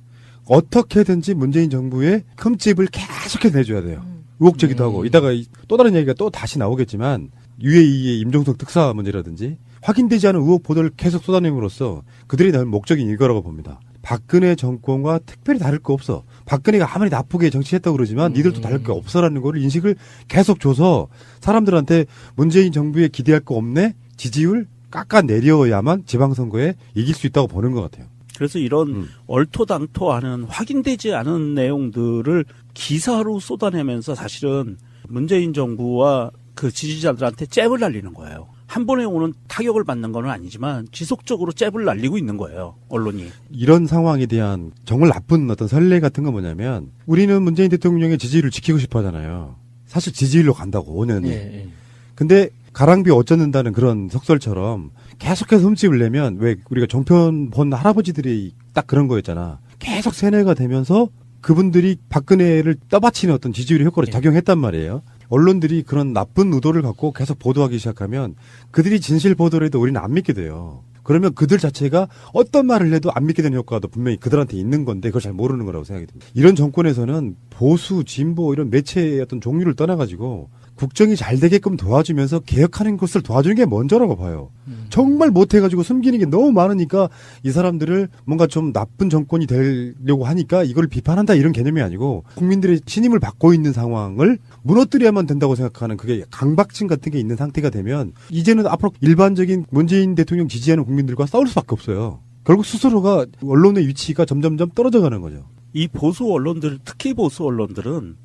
어떻게든지 문재인 정부의 흠집을 계속해서 내줘야 돼요. 의혹적이기도 하고 이따가 또 다른 얘기가 또 다시 나오겠지만 UAE의 임종석 특사 문제라든지 확인되지 않은 의혹 보도를 계속 쏟아냄으로써 그들이 나온 목적이 이거라고 봅니다. 박근혜 정권과 특별히 다를 거 없어. 박근혜가 아무리 나쁘게 정치했다고 그러지만 니들도 다를 게 없어라는 걸 인식을 계속 줘서 사람들한테 문재인 정부에 기대할 거 없네? 지지율 깎아내려야만 지방선거에 이길 수 있다고 보는 것 같아요. 그래서 이런 얼토당토하는 확인되지 않은 내용들을 기사로 쏟아내면서 사실은 문재인 정부와 그 지지자들한테 잽을 날리는 거예요. 한 번에 오는 타격을 받는 건 아니지만 지속적으로 잽을 날리고 있는 거예요. 언론이. 이런 상황에 대한 정말 나쁜 어떤 선례 같은 건 뭐냐면 우리는 문재인 대통령의 지지율을 지키고 싶어 하잖아요. 사실 지지율로 간다고 5년이. 예. 근데 가랑비 어쩌는다는 그런 속설처럼 계속해서 흠집을 내면 왜 우리가 종편 본 할아버지들이 딱 그런 거였잖아. 계속 세뇌가 되면서 그분들이 박근혜를 떠받치는 어떤 지지율의 효과로 작용했단 말이에요. 언론들이 그런 나쁜 의도를 갖고 계속 보도하기 시작하면 그들이 진실 보도를 해도 우리는 안 믿게 돼요. 그러면 그들 자체가 어떤 말을 해도 안 믿게 되는 효과도 분명히 그들한테 있는 건데 그걸 잘 모르는 거라고 생각이 듭니다. 이런 정권에서는 보수, 진보 이런 매체의 어떤 종류를 떠나가지고 국정이 잘 되게끔 도와주면서 개혁하는 것을 도와주는 게 먼저라고 봐요. 정말 못해가지고 숨기는 게 너무 많으니까 이 사람들을 뭔가 좀 나쁜 정권이 되려고 하니까 이걸 비판한다 이런 개념이 아니고 국민들의 신임을 받고 있는 상황을 무너뜨려야만 된다고 생각하는 그게 강박증 같은 게 있는 상태가 되면 이제는 앞으로 일반적인 문재인 대통령 지지하는 국민들과 싸울 수밖에 없어요. 결국 스스로가 언론의 위치가 점점점 떨어져 가는 거죠. 이 보수 언론들, 특히 보수 언론들은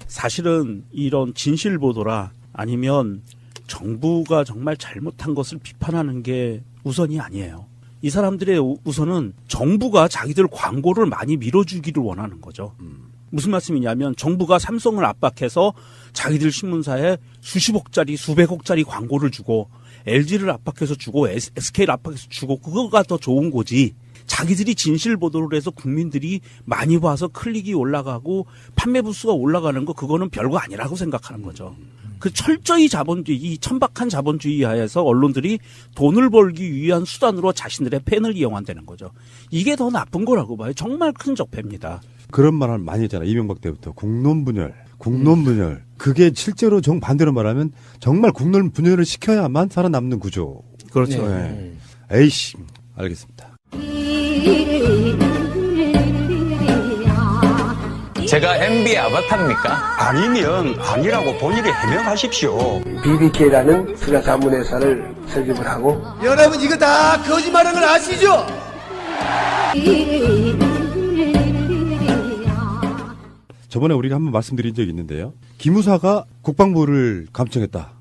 사실은 이런 진실 보도라 아니면 정부가 정말 잘못한 것을 비판하는 게 우선이 아니에요. 이 사람들의 우선은 정부가 자기들 광고를 많이 밀어주기를 원하는 거죠. 무슨 말씀이냐면 정부가 삼성을 압박해서 자기들 신문사에 수십억짜리 수백억짜리 광고를 주고 LG를 압박해서 주고 SK를 압박해서 주고 그거가 더 좋은 거지. 자기들이 진실 보도를 해서 국민들이 많이 봐서 클릭이 올라가고 판매 부수가 올라가는 거 그거는 별거 아니라고 생각하는 거죠. 그 철저히 자본주의, 이 천박한 자본주의 하에서 언론들이 돈을 벌기 위한 수단으로 자신들의 팬을 이용한다는 거죠. 이게 더 나쁜 거라고 봐요. 정말 큰 적폐입니다. 그런 말을 많이 했잖아. 이명박 때부터. 국론분열. 그게 실제로 정반대로 말하면 정말 국론분열을 시켜야만 살아남는 구조. 그렇죠. 네. 에이씨. 알겠습니다. 제가 MB의 아바타입니까? 아니면 아니라고 본인이 해명하십시오. BBK라는 투자 자문회사를 설립을 하고 여러분 이거 다 거짓말하는 걸 아시죠? 저번에 우리가 한번 말씀드린 적이 있는데요. 기무사가 국방부를 감청했다.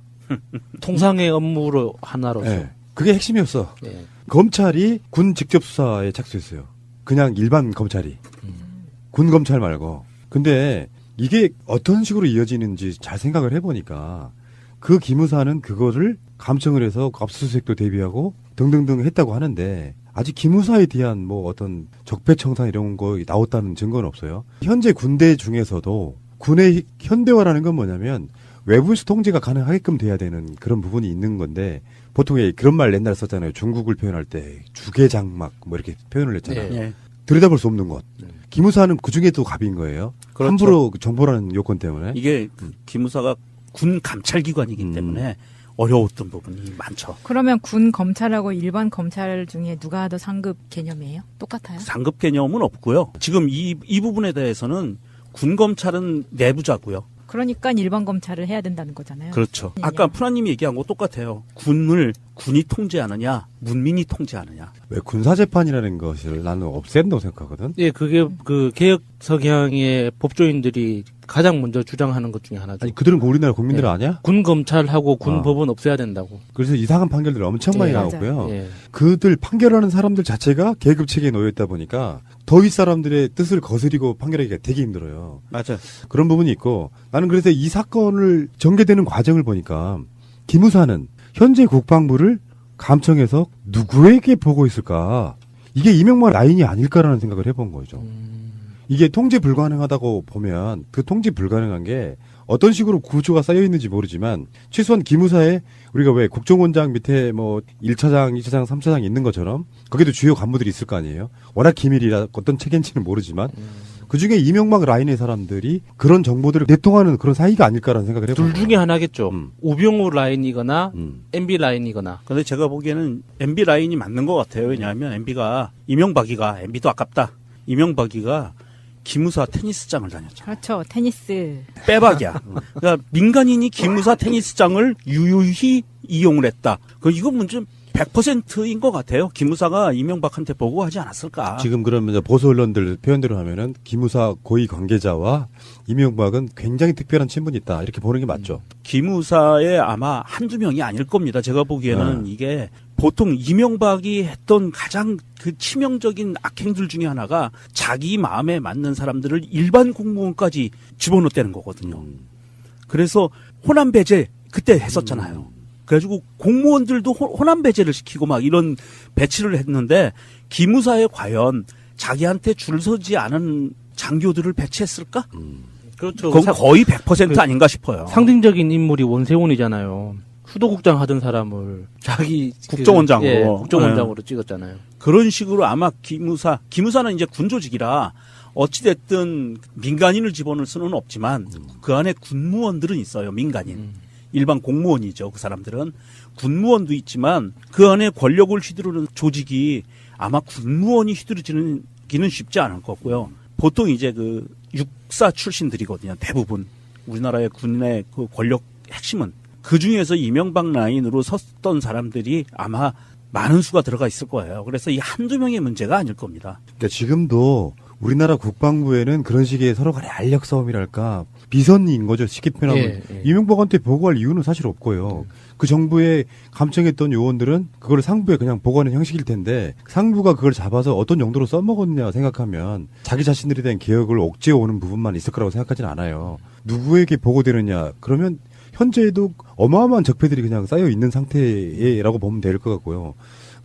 통상의 업무로 하나로서. 네. 그게 핵심이었어. 네. 검찰이 군 직접 수사에 착수했어요. 그냥 일반 검찰이. 군 검찰 말고. 근데 이게 어떤 식으로 이어지는지 잘 생각을 해보니까 그 기무사는 그거를 감청을 해서 압수수색도 대비하고 등등등 했다고 하는데 아직 기무사에 대한 뭐 어떤 적폐청산 이런 거 나왔다는 증거는 없어요. 현재 군대 중에서도 군의 현대화라는 건 뭐냐면 외부에서 통제가 가능하게끔 돼야 되는 그런 부분이 있는 건데 보통 그런 말 옛날에 썼잖아요. 중국을 표현할 때 주계장막 뭐 이렇게 표현을 했잖아요. 네. 들여다볼 수 없는 것. 기무사는 그중에도 갑인 거예요. 그렇죠. 함부로 정보라는 요건 때문에. 이게 기무사가 군 감찰기관이기 때문에 어려웠던 부분이 많죠. 그러면 군 검찰하고 일반 검찰 중에 누가 더 상급 개념이에요? 똑같아요? 상급 개념은 없고요. 지금 이 부분에 대해서는 군 검찰은 내부자고요. 그러니까 일반 검찰을 해야 된다는 거잖아요. 그렇죠. 아까 프라님이 얘기한 거 똑같아요. 군이 통제하느냐, 문민이 통제하느냐. 왜 군사재판이라는 것을 나는 없앤다고 생각하거든. 예, 그게 그 개혁 석양의 법조인들이 가장 먼저 주장하는 것 중에 하나죠. 아니 그들은 우리나라 국민들 아니야? 군 검찰하고 군 법은 없애야 된다고. 그래서 이상한 판결들이 엄청 많이 예, 나오고요. 예. 그들 판결하는 사람들 자체가 계급 체계에 놓여 있다 보니까 더 윗사람들의 뜻을 거스리고 판결하기가 되게 힘들어요. 맞아. 그런 부분이 있고 나는 그래서 이 사건을 전개되는 과정을 보니까 기무사는 현재 국방부를 감청해서 누구에게 보고 있을까? 이게 이명박 라인이 아닐까라는 생각을 해본 거죠. 이게 통제 불가능하다고 보면 그 통제 불가능한 게 어떤 식으로 구조가 쌓여 있는지 모르지만 최소한 기무사에 우리가 왜 국정원장 밑에 뭐 1차장, 2차장, 3차장 있는 것처럼 거기도 주요 간부들이 있을 거 아니에요. 워낙 기밀이라 어떤 체계인지는 모르지만 그중에 이명박 라인의 사람들이 그런 정보들을 내통하는 그런 사이가 아닐까라는 생각을 해봐요. 둘 중에 하나겠죠. 우병우 라인이거나 MB 라인이거나. 근데 제가 보기에는 MB 라인이 맞는 것 같아요. 왜냐하면 이명박이가 MB도 아깝다. 이명박이가 기무사 테니스장을 다녔죠. 그렇죠. 테니스. 빼박이야. 그러니까 민간인이 기무사 테니스장을 유유히 이용을 했다. 이거 문제 100%인 것 같아요. 기무사가 이명박한테 보고하지 않았을까. 지금 그러면 보수 언론들 표현대로 하면은 기무사 고위 관계자와 이명박은 굉장히 특별한 친분이 있다. 이렇게 보는 게 맞죠. 기무사에 아마 한두 명이 아닐 겁니다. 제가 보기에는 이게 보통 이명박이 했던 가장 그 치명적인 악행들 중에 하나가 자기 마음에 맞는 사람들을 일반 공무원까지 집어넣었다는 거거든요. 그래서 호남 배제 그때 했었잖아요. 그래가지고 공무원들도 호남 배제를 시키고 막 이런 배치를 했는데 기무사에 과연 자기한테 줄 서지 않은 장교들을 배치했을까? 그렇죠. 그건 거의 100% 아닌가 싶어요. 상징적인 인물이 원세훈이잖아요. 수도국장 하던 사람을 자기 국정원장으로 국정원장으로 찍었잖아요. 그런 식으로 아마 기무사는 이제 군조직이라 어찌됐든 민간인을 집어넣을 수는 없지만 그 안에 군무원들은 있어요. 민간인. 일반 공무원이죠. 그 사람들은. 군무원도 있지만 그 안에 권력을 휘두르는 조직이 아마 군무원이 휘두르지는 쉽지 않을 거고요. 보통 이제 그 육사 출신들이거든요. 대부분. 우리나라의 군의 그 권력 핵심은. 그 중에서 이명박 라인으로 섰던 사람들이 아마 많은 수가 들어가 있을 거예요. 그래서 이 한두 명의 문제가 아닐 겁니다. 그러니까 지금도 우리나라 국방부에는 그런 식의 서로 간의 알력 싸움이랄까 비선인 거죠. 쉽게 표현하면. 이명박한테 보고할 이유는 사실 없고요. 그 정부에 감청했던 요원들은 그걸 상부에 그냥 보고하는 형식일 텐데 상부가 그걸 잡아서 어떤 용도로 써먹었냐 생각하면 자기 자신들에 대한 개혁을 억제해 오는 부분만 있을 거라고 생각하지는 않아요. 누구에게 보고되느냐 그러면 현재에도 어마어마한 적폐들이 그냥 쌓여 있는 상태라고 보면 될 것 같고요.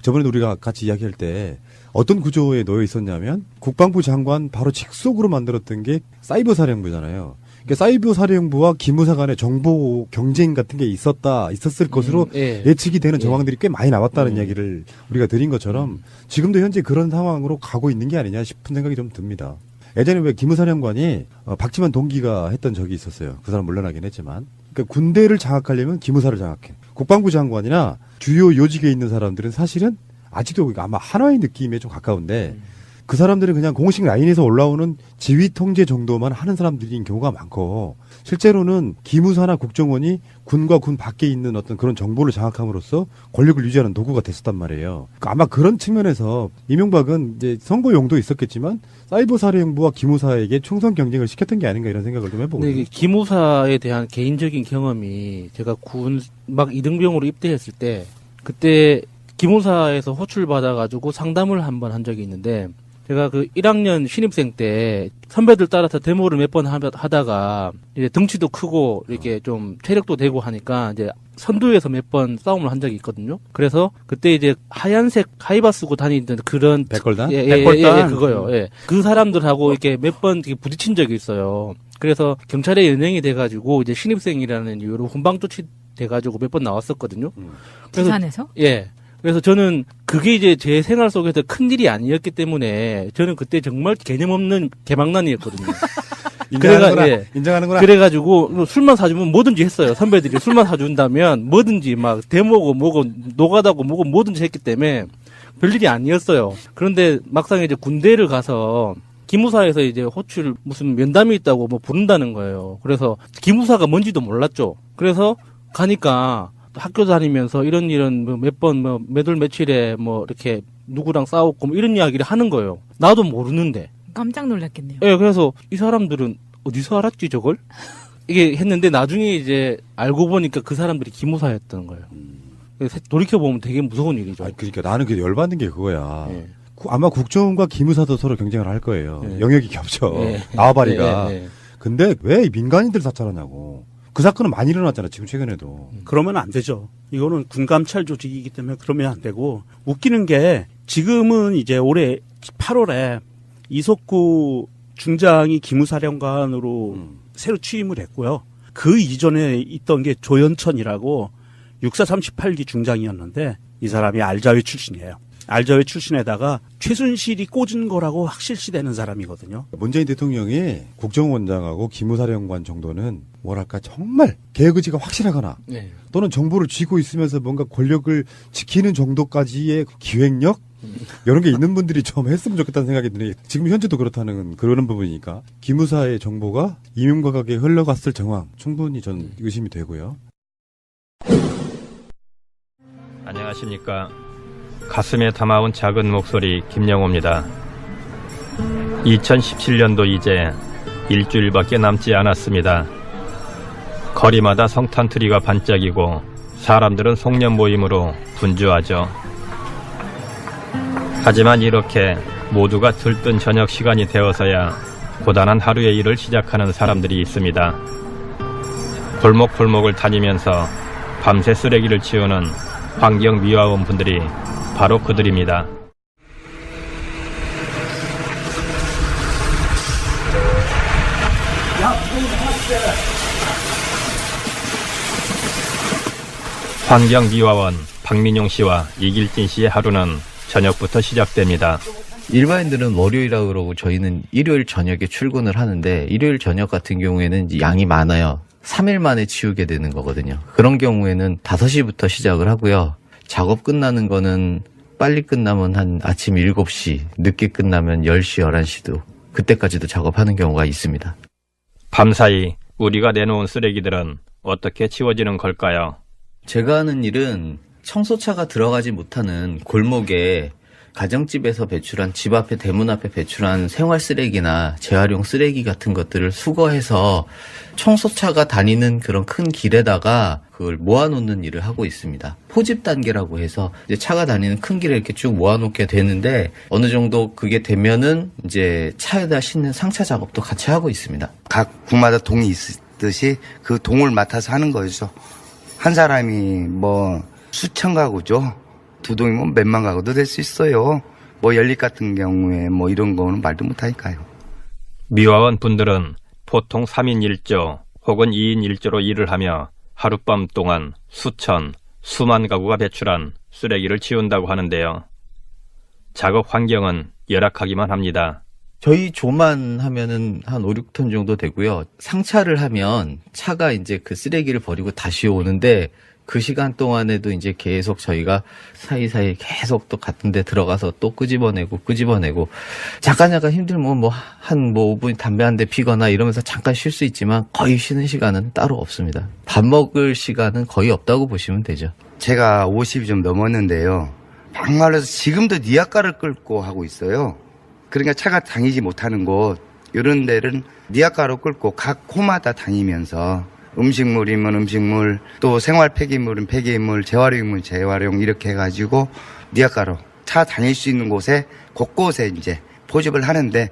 저번에 우리가 같이 이야기할 때 어떤 구조에 놓여 있었냐면 국방부 장관 바로 직속으로 만들었던 게 사이버 사령부잖아요. 그러니까 사이버 사령부와 기무사 간의 정보 경쟁 같은 게 있었을 것으로 예측이 되는 정황들이 꽤 많이 나왔다는 이야기를 우리가 드린 것처럼 지금도 현재 그런 상황으로 가고 있는 게 아니냐 싶은 생각이 좀 듭니다. 예전에 왜 기무사령관이 박지만 동기가 했던 적이 있었어요. 그 사람 물러나긴 했지만. 그러니까 군대를 장악하려면 기무사를 장악해. 국방부 장관이나 주요 요직에 있는 사람들은 사실은 아직도 아마 한화의 느낌에 좀 가까운데 그 사람들은 그냥 공식 라인에서 올라오는 지휘 통제 정도만 하는 사람들인 경우가 많고 실제로는 기무사나 국정원이 군과 군 밖에 있는 어떤 그런 정보를 장악함으로써 권력을 유지하는 도구가 됐었단 말이에요. 아마 그런 측면에서 이명박은 이제 선거용도 있었겠지만 사이버 사령부와 기무사에게 총선 경쟁을 시켰던 게 아닌가 이런 생각을 좀 해보거든요. 네, 기무사에 대한 개인적인 경험이 제가 군 막 이등병으로 입대했을 때 그때 기무사에서 호출받아가지고 상담을 한번 한 적이 있는데 제가 그 1학년 신입생 때 선배들 따라서 데모를 몇 번 하다가 이제 덩치도 크고 이렇게 좀 체력도 되고 하니까 이제 선두에서 몇 번 싸움을 한 적이 있거든요. 그래서 그때 이제 하얀색 하이바 쓰고 다니던 그런 백골단? 백골단 그거요. 예. 그 사람들하고 이렇게 몇 번 부딪힌 적이 있어요. 그래서 경찰에 연행이 돼가지고 이제 신입생이라는 이유로 훈방 조치 돼가지고 몇 번 나왔었거든요. 부산에서? 예. 그래서 저는 그게 이제 제 생활 속에서 큰 일이 아니었기 때문에 저는 그때 정말 개념 없는 개망난이었거든요. 인정하는구나. 그래가지고 술만 사주면 뭐든지 했어요. 선배들이 술만 사준다면 뭐든지 막 데모고 뭐고 노가다고 뭐고 뭐든지 했기 때문에 별일이 아니었어요. 그런데 막상 이제 군대를 가서 기무사에서 이제 호출 무슨 면담이 있다고 뭐 부른다는 거예요. 그래서 기무사가 뭔지도 몰랐죠. 그래서 가니까 학교 다니면서 이런 뭐 몇 번 뭐 몇월 며칠에 뭐 이렇게 누구랑 싸웠고 뭐 이런 이야기를 하는 거예요. 나도 모르는데. 깜짝 놀랐겠네요. 예, 그래서 이 사람들은 어디서 알았지 저걸? 이게 했는데 나중에 이제 알고 보니까 그 사람들이 기무사였던 거예요. 돌이켜보면 되게 무서운 일이죠. 아니, 그러니까 나는 그 열받는 게 그거야. 아마 국정원과 기무사도 서로 경쟁을 할 거예요. 영역이 겹쳐. 나와바리가. 근데 왜 민간인들 사찰하냐고. 그 사건은 많이 일어났잖아, 지금 최근에도. 그러면 안 되죠. 이거는 군감찰 조직이기 때문에 그러면 안 되고, 웃기는 게 지금은 이제 올해 8월에 이석구 중장이 기무사령관으로 새로 취임을 했고요. 그 이전에 있던 게 조연천이라고 6438기 중장이었는데 이 사람이 알자회 출신이에요. 알자회 출신에다가 최순실이 꽂은 거라고 확실시되는 사람이거든요. 문재인 대통령이 국정원장하고 기무사령관 정도는 뭐랄까 정말 계획의지가 확실하거나 또는 정보를 쥐고 있으면서 뭔가 권력을 지키는 정도까지의 기획력 이런 게 있는 분들이 좀 했으면 좋겠다는 생각이 드니 지금 현재도 그런 부분이니까 기무사의 정보가 이명박에게 흘러갔을 정황 충분히 전 의심이 되고요. 안녕하십니까. 가슴에 담아온 작은 목소리 김영호입니다. 2017년도 이제 일주일밖에 남지 않았습니다. 거리마다 성탄트리가 반짝이고 사람들은 송년 모임으로 분주하죠. 하지만 이렇게 모두가 들뜬 저녁 시간이 되어서야 고단한 하루의 일을 시작하는 사람들이 있습니다. 골목골목을 다니면서 밤새 쓰레기를 치우는 환경미화원 분들이 바로 그들입니다. 환경미화원 박민용 씨와 이길진 씨의 하루는 저녁부터 시작됩니다. 일반인들은 월요일이라고 그러고 저희는 일요일 저녁에 출근을 하는데 일요일 저녁 같은 경우에는 양이 많아요. 3일 만에 치우게 되는 거거든요. 그런 경우에는 5시부터 시작을 하고요. 작업 끝나는 거는 빨리 끝나면 한 아침 7시, 늦게 끝나면 10시, 11시도 그때까지도 작업하는 경우가 있습니다. 밤사이 우리가 내놓은 쓰레기들은 어떻게 치워지는 걸까요? 제가 하는 일은 청소차가 들어가지 못하는 골목에 가정집에서 배출한 집 앞에 대문 앞에 배출한 생활 쓰레기나 재활용 쓰레기 같은 것들을 수거해서 청소차가 다니는 그런 큰 길에다가 그걸 모아놓는 일을 하고 있습니다. 포집 단계라고 해서 이제 차가 다니는 큰 길에 이렇게 쭉 모아놓게 되는데 어느 정도 그게 되면은 이제 차에다 싣는 상차 작업도 같이 하고 있습니다. 각 구마다 동이 있듯이 그 동을 맡아서 하는 거죠. 한 사람이 뭐 수천 가구죠. 2동이면 몇만 가구도 될 수 있어요. 뭐 연립 같은 경우에 뭐 이런 거는 말도 못하니까요. 미화원 분들은 보통 3인 1조 혹은 2인 1조로 일을 하며 하룻밤 동안 수만 가구가 배출한 쓰레기를 치운다고 하는데요. 작업 환경은 열악하기만 합니다. 저희 조만 하면은 한 5, 6톤 정도 되고요. 상차를 하면 차가 이제 그 쓰레기를 버리고 다시 오는데 그 시간 동안에도 이제 계속 저희가 사이사이 계속 또 같은 데 들어가서 또 끄집어내고 잠깐 힘들면 한 5분 담배 한 대 피거나 이러면서 잠깐 쉴 수 있지만 거의 쉬는 시간은 따로 없습니다. 밥 먹을 시간은 거의 없다고 보시면 되죠. 제가 50이 좀 넘었는데요. 막말로 지금도 니아까를 끌고 하고 있어요. 그러니까 차가 다니지 못하는 곳 이런 데는 니아까로 끌고 각 호마다 다니면서 음식물이면 음식물, 또 생활 폐기물은 폐기물, 재활용이면 재활용 이렇게 해가지고 니아까로 차 다닐 수 있는 곳에 곳곳에 이제 포집을 하는데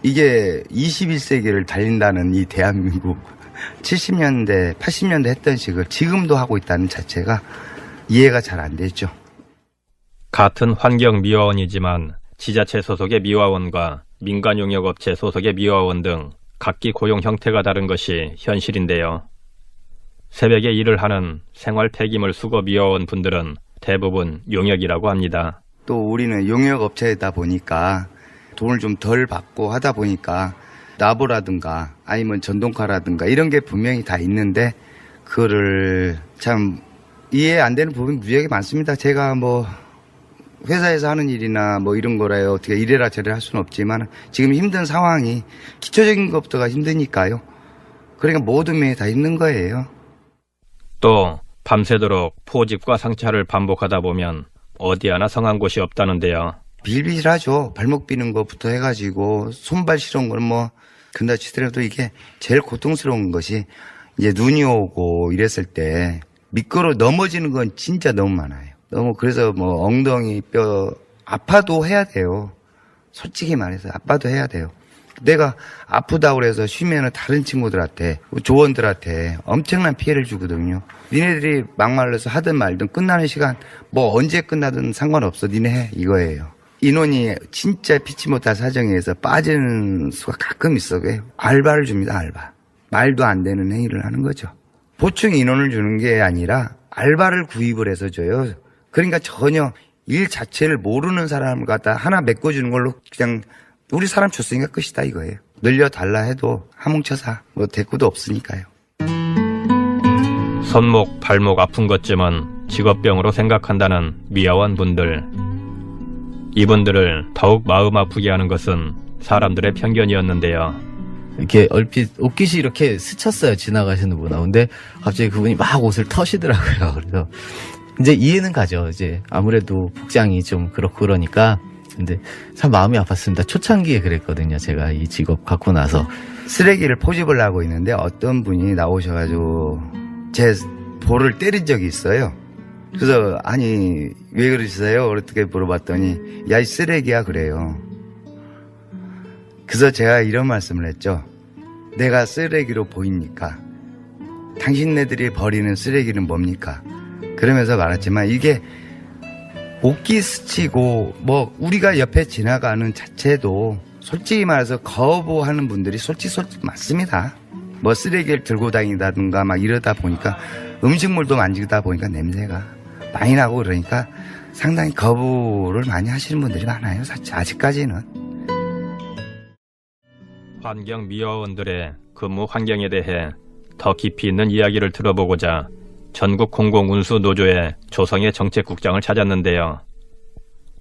이게 21세기를 달린다는 이 대한민국 70년대, 80년대 했던 식을 지금도 하고 있다는 자체가 이해가 잘 안 되죠. 같은 환경미화원이지만 지자체 소속의 미화원과 민간용역업체 소속의 미화원 등 각기 고용 형태가 다른 것이 현실인데요. 새벽에 일을 하는 생활 폐기물 수거 미화원 분들은 대부분 용역이라고 합니다. 또 우리는 용역업체이다 보니까 돈을 좀 덜 받고 하다 보니까 나보라든가 아니면 전동카라든가 이런 게 분명히 다 있는데 그거를 참 이해 안 되는 부분이 무지하게 많습니다. 제가 회사에서 하는 일이나 뭐 이런 거라요. 어떻게 이래라 저래라 할 수는 없지만 지금 힘든 상황이 기초적인 것부터가 힘드니까요. 그러니까 모든 면이 다 힘든 거예요. 또 밤새도록 포집과 상차를 반복하다 보면 어디 하나 성한 곳이 없다는데요. 빌빌하죠. 발목 비는 것부터 해가지고 손발 시려운 걸 뭐 근다 치더라도 이게 제일 고통스러운 것이 이제 눈이 오고 이랬을 때 미끄러 넘어지는 건 진짜 너무 많아요. 너무 그래서 뭐 엉덩이 뼈 아파도 해야 돼요. 솔직히 말해서 아파도 해야 돼요. 내가 아프다고 해서 쉬면은 다른 친구들한테 조원들한테 엄청난 피해를 주거든요. 니네들이 막말려서 하든 말든 끝나는 시간 뭐 언제 끝나든 상관없어. 니네 해 이거예요. 인원이 진짜 피치 못할 사정에서 빠지는 수가 가끔 있어. 알바를 줍니다. 알바. 말도 안 되는 행위를 하는 거죠. 보충 인원을 주는 게 아니라 알바를 구입을 해서 줘요. 그러니까 전혀 일 자체를 모르는 사람을 갖다 하나 메꿔주는 걸로 그냥 우리 사람 줬으니까 끝이다 이거예요. 늘려달라 해도 하뭉쳐사 뭐 대꾸도 없으니까요. 손목, 발목 아픈 것쯤은 직업병으로 생각한다는 미아원 분들. 이분들을 더욱 마음 아프게 하는 것은 사람들의 편견이었는데요. 이렇게 얼핏 옷깃이 이렇게 스쳤어요. 지나가시는 분하고. 근데 갑자기 그분이 막 옷을 터시더라고요. 그래서 이제 이해는 가죠. 이제 아무래도 복장이 좀 그렇고 그러니까. 근데 참 마음이 아팠습니다. 초창기에 그랬거든요. 제가 이 직업 갖고 나서. 쓰레기를 포집을 하고 있는데 어떤 분이 나오셔가지고 제 볼을 때린 적이 있어요. 그래서 아니 왜 그러시세요? 어떻게 물어봤더니 야 이 쓰레기야 그래요. 그래서 제가 이런 말씀을 했죠. 내가 쓰레기로 보입니까? 당신네들이 버리는 쓰레기는 뭡니까? 그러면서 말했지만 이게 옷깃 스치고 뭐 우리가 옆에 지나가는 자체도 솔직히 말해서 거부하는 분들이 솔직히 맞습니다. 뭐 쓰레기를 들고 다니다든가 막 이러다 보니까 음식물도 만지다 보니까 냄새가 많이 나고 그러니까 상당히 거부를 많이 하시는 분들이 많아요. 사실 아직까지는. 환경미화원들의 근무 환경에 대해 더 깊이 있는 이야기를 들어보고자 전국 공공운수노조의 조성의 정책국장을 찾았는데요.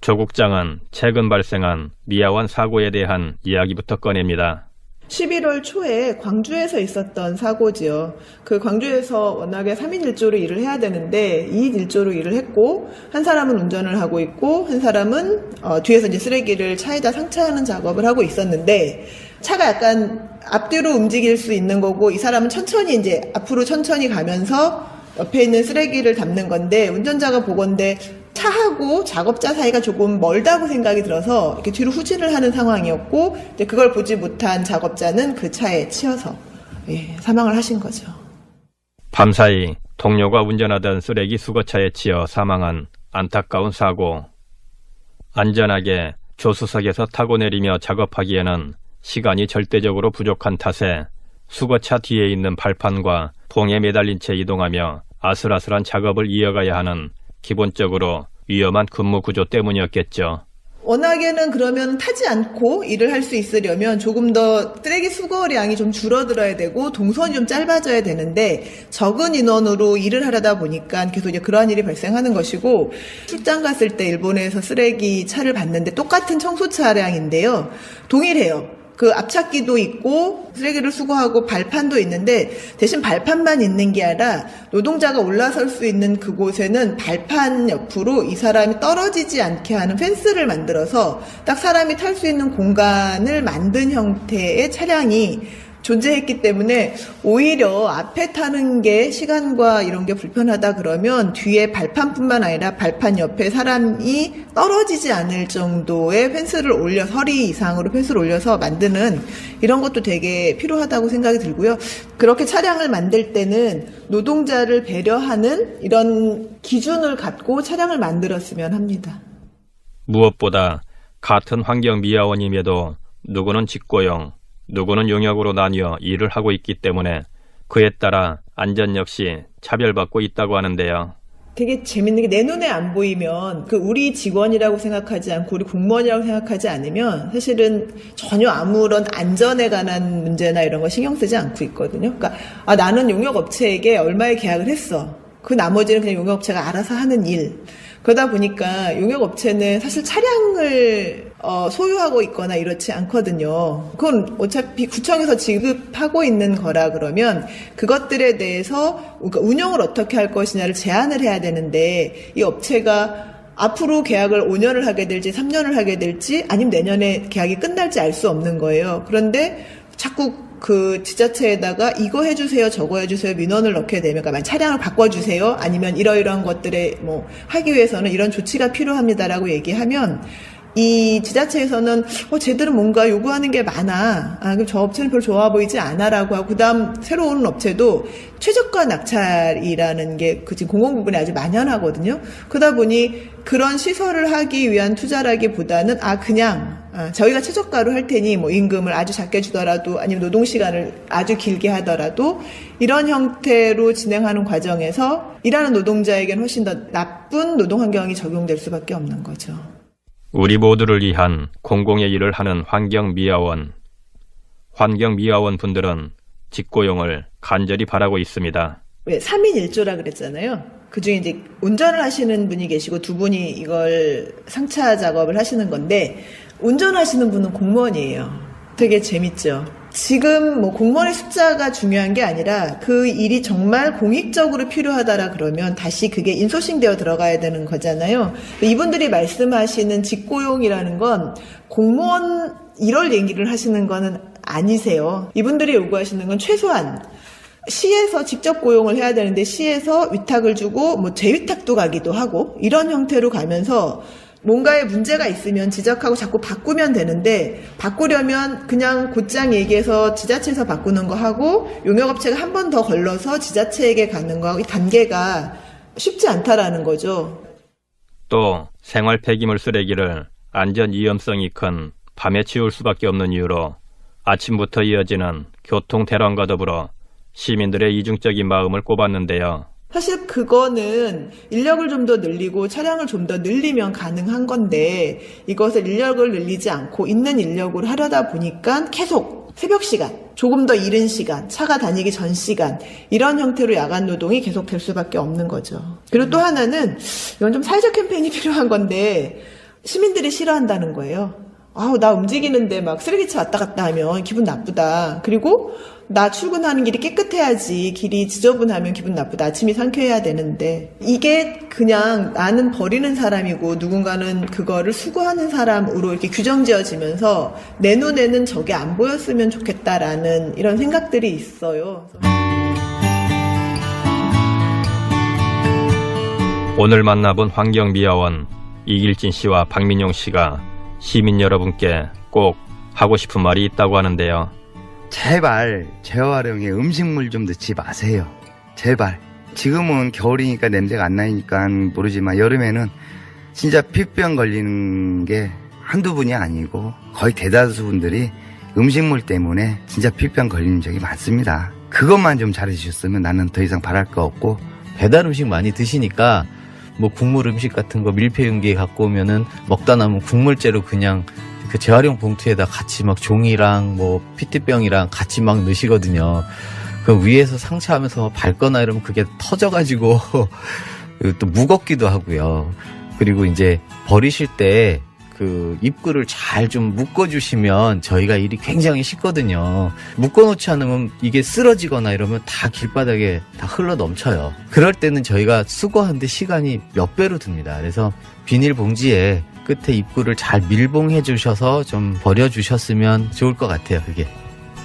조 국장은 최근 발생한 미아원 사고에 대한 이야기부터 꺼냅니다. 11월 초에 광주에서 있었던 사고지요. 그 광주에서 워낙에 3인 1조로 일을 해야 되는데 2인 1조로 일을 했고 한 사람은 운전을 하고 있고 한 사람은 뒤에서 이제 쓰레기를 차에다 상차하는 작업을 하고 있었는데 차가 약간 앞뒤로 움직일 수 있는 거고 이 사람은 천천히 이제 앞으로 천천히 가면서 옆에 있는 쓰레기를 담는 건데 운전자가 보건대 차하고 작업자 사이가 조금 멀다고 생각이 들어서 이렇게 뒤로 후진을 하는 상황이었고 이제 그걸 보지 못한 작업자는 그 차에 치여서 사망을 하신 거죠. 밤사이 동료가 운전하던 쓰레기 수거차에 치여 사망한 안타까운 사고. 안전하게 조수석에서 타고 내리며 작업하기에는 시간이 절대적으로 부족한 탓에 수거차 뒤에 있는 발판과 봉에 매달린 채 이동하며 아슬아슬한 작업을 이어가야 하는 기본적으로 위험한 근무 구조 때문이었겠죠. 워낙에는 그러면 타지 않고 일을 할 수 있으려면 조금 더 쓰레기 수거량이 좀 줄어들어야 되고 동선이 좀 짧아져야 되는데 적은 인원으로 일을 하려다 보니까 계속 이제 그러한 일이 발생하는 것이고 출장 갔을 때 일본에서 쓰레기 차를 봤는데 똑같은 청소 차량인데요. 동일해요. 그 앞차기도 있고 쓰레기를 수거하고 발판도 있는데 대신 발판만 있는 게 아니라 노동자가 올라설 수 있는 그곳에는 발판 옆으로 이 사람이 떨어지지 않게 하는 펜스를 만들어서 딱 사람이 탈 수 있는 공간을 만든 형태의 차량이 존재했기 때문에 오히려 앞에 타는 게 시간과 이런 게 불편하다 그러면 뒤에 발판뿐만 아니라 발판 옆에 사람이 떨어지지 않을 정도의 펜스를 올려 허리 이상으로 펜스를 올려서 만드는 이런 것도 되게 필요하다고 생각이 들고요. 그렇게 차량을 만들 때는 노동자를 배려하는 이런 기준을 갖고 차량을 만들었으면 합니다. 무엇보다 같은 환경미화원임에도 누구는 직고용, 누구는 용역으로 나뉘어 일을 하고 있기 때문에 그에 따라 안전 역시 차별받고 있다고 하는데요. 되게 재밌는 게 내 눈에 안 보이면 우리 직원이라고 생각하지 않고 우리 공무원이라고 생각하지 않으면 사실은 전혀 아무런 안전에 관한 문제나 이런 거 신경 쓰지 않고 있거든요. 그러니까 나는 용역업체에게 얼마에 계약을 했어. 그 나머지는 그냥 용역업체가 알아서 하는 일. 그러다 보니까 용역업체는 사실 차량을 소유하고 있거나 이렇지 않거든요. 그건 어차피 구청에서 지급하고 있는 거라 그러면 그것들에 대해서 그러니까 운영을 어떻게 할 것이냐를 제안을 해야 되는데 이 업체가 앞으로 계약을 5년을 하게 될지 3년을 하게 될지 아니면 내년에 계약이 끝날지 알 수 없는 거예요. 그런데 자꾸 그 지자체에다가 이거 해주세요, 저거 해주세요, 민원을 넣게 되면, 그러니까 차량을 바꿔주세요, 아니면 이러이러한 것들에 뭐 하기 위해서는 이런 조치가 필요합니다라고 얘기하면 이 지자체에서는 쟤들은 뭔가 요구하는 게 많아. 그럼 저 업체는 별로 좋아 보이지 않아라고 하고 그다음 새로 오는 업체도 최저가 낙찰이라는 게 그 지금 공공부문에 아주 만연하거든요. 그러다 보니 그런 시설을 하기 위한 투자라기보다는 그냥 저희가 최저가로 할 테니 뭐 임금을 아주 작게 주더라도 아니면 노동 시간을 아주 길게 하더라도 이런 형태로 진행하는 과정에서 일하는 노동자에게는 훨씬 더 나쁜 노동 환경이 적용될 수밖에 없는 거죠. 우리 모두를 위한 공공의 일을 하는 환경미화원. 환경미화원 분들은 직고용을 간절히 바라고 있습니다. 왜 3인 1조라 그랬잖아요. 그중에 이제 운전을 하시는 분이 계시고 두 분이 이걸 상차 작업을 하시는 건데 운전하시는 분은 공무원이에요. 되게 재밌죠. 지금 뭐 공무원의 숫자가 중요한 게 아니라 그 일이 정말 공익적으로 필요하다라 그러면 다시 그게 인소싱 되어 들어가야 되는 거잖아요. 이분들이 말씀하시는 직고용이라는 건 공무원 1월 얘기를 하시는 거는 아니세요. 이분들이 요구하시는 건 최소한 시에서 직접 고용을 해야 되는데 시에서 위탁을 주고 뭐 재위탁도 가기도 하고 이런 형태로 가면서 뭔가에 문제가 있으면 지적하고 자꾸 바꾸면 되는데 바꾸려면 그냥 곧장 얘기해서 지자체에서 바꾸는 거 하고 용역업체가 한 번 더 걸러서 지자체에게 가는 거하고 이 단계가 쉽지 않다라는 거죠. 또 생활 폐기물 쓰레기를 안전 위험성이 큰 밤에 치울 수밖에 없는 이유로 아침부터 이어지는 교통 대란과 더불어 시민들의 이중적인 마음을 꼽았는데요. 사실 그거는 인력을 좀 더 늘리고 차량을 좀 더 늘리면 가능한 건데 이것을 인력을 늘리지 않고 있는 인력으로 하려다 보니까 계속 새벽 시간, 조금 더 이른 시간, 차가 다니기 전 시간 이런 형태로 야간 노동이 계속될 수밖에 없는 거죠. 그리고 또 하나는 이건 좀 사회적 캠페인이 필요한 건데 시민들이 싫어한다는 거예요. 나 움직이는데 막 쓰레기차 왔다 갔다 하면 기분 나쁘다. 그리고 나 출근하는 길이 깨끗해야지 길이 지저분하면 기분 나쁘다. 아침이 상쾌해야 되는데 이게 그냥 나는 버리는 사람이고 누군가는 그거를 수거하는 사람으로 이렇게 규정지어지면서 내 눈에는 저게 안 보였으면 좋겠다라는 이런 생각들이 있어요. 오늘 만나본 환경미화원 이길진 씨와 박민용 씨가 시민 여러분께 꼭 하고 싶은 말이 있다고 하는데요. 제발 재활용에 음식물 좀 넣지 마세요. 제발. 지금은 겨울이니까 냄새가 안 나니까 모르지만 여름에는 진짜 피부병 걸리는 게 한두 분이 아니고 거의 대다수 분들이 음식물 때문에 진짜 피부병 걸리는 적이 많습니다. 그것만 좀 잘해주셨으면 나는 더 이상 바랄 거 없고. 배달 음식 많이 드시니까 뭐 국물 음식 같은 거 밀폐 용기에 갖고 오면은 먹다 남은 국물째로 그냥 그 재활용 봉투에다 같이 막 종이랑 뭐 피트병이랑 같이 막 넣으시거든요. 그 위에서 상차하면서 밟거나 이러면 그게 터져가지고 또 무겁기도 하고요. 그리고 이제 버리실 때 그 입구를 잘 좀 묶어주시면 저희가 일이 굉장히 쉽거든요. 묶어놓지 않으면 이게 쓰러지거나 이러면 다 길바닥에 다 흘러 넘쳐요. 그럴 때는 저희가 수거하는데 시간이 몇 배로 듭니다. 그래서 비닐봉지에 끝에 입구를 잘 밀봉해 주셔서 좀 버려주셨으면 좋을 것 같아요. 그게.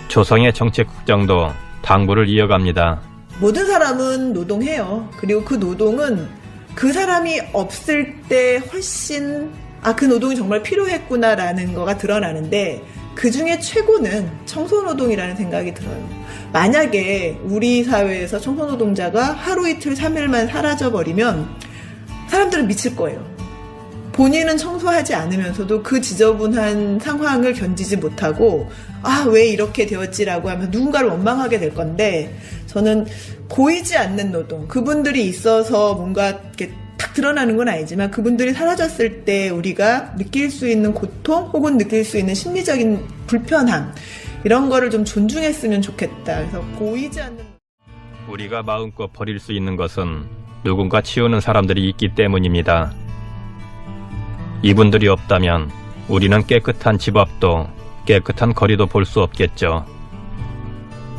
조성의 정책국장도 당부를 이어갑니다. 모든 사람은 노동해요. 그리고 그 노동은 그 사람이 없을 때 훨씬 그 노동이 정말 필요했구나라는 거가 드러나는데 그 중에 최고는 청소노동이라는 생각이 들어요. 만약에 우리 사회에서 청소노동자가 하루 이틀 3일만 사라져버리면 사람들은 미칠 거예요. 본인은 청소하지 않으면서도 그 지저분한 상황을 견디지 못하고 왜 이렇게 되었지라고 하면서 누군가를 원망하게 될 건데 저는 보이지 않는 노동, 그분들이 있어서 뭔가 이렇게 탁 드러나는 건 아니지만 그분들이 사라졌을 때 우리가 느낄 수 있는 고통 혹은 느낄 수 있는 심리적인 불편함 이런 거를 좀 존중했으면 좋겠다. 그래서 보이지 않는 우리가 마음껏 버릴 수 있는 것은 누군가 치우는 사람들이 있기 때문입니다. 이분들이 없다면 우리는 깨끗한 집 앞도 깨끗한 거리도 볼 수 없겠죠.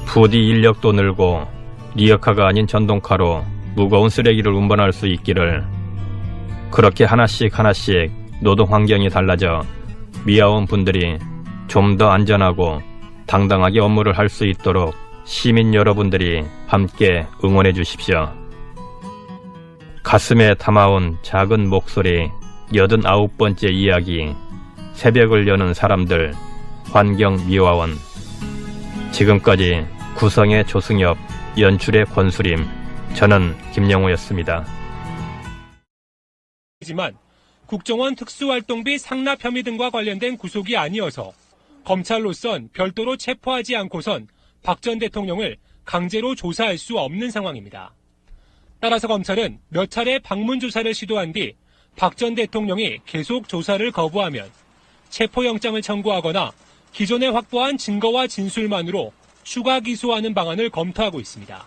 부디 인력도 늘고 리어카가 아닌 전동카로 무거운 쓰레기를 운반할 수 있기를. 그렇게 하나씩 노동 환경이 달라져 미아원 분들이 좀 더 안전하고 당당하게 업무를 할 수 있도록 시민 여러분들이 함께 응원해 주십시오. 가슴에 담아온 작은 목소리 89번째 이야기, 새벽을 여는 사람들, 환경미화원. 지금까지 구성의 조승엽, 연출의 권수림, 저는 김영호였습니다. 하지만 국정원 특수활동비 상납 혐의 등과 관련된 구속이 아니어서 검찰로선 별도로 체포하지 않고선 박 전 대통령을 강제로 조사할 수 없는 상황입니다. 따라서 검찰은 몇 차례 방문 조사를 시도한 뒤 박 전 대통령이 계속 조사를 거부하면 체포영장을 청구하거나 기존에 확보한 증거와 진술만으로 추가 기소하는 방안을 검토하고 있습니다.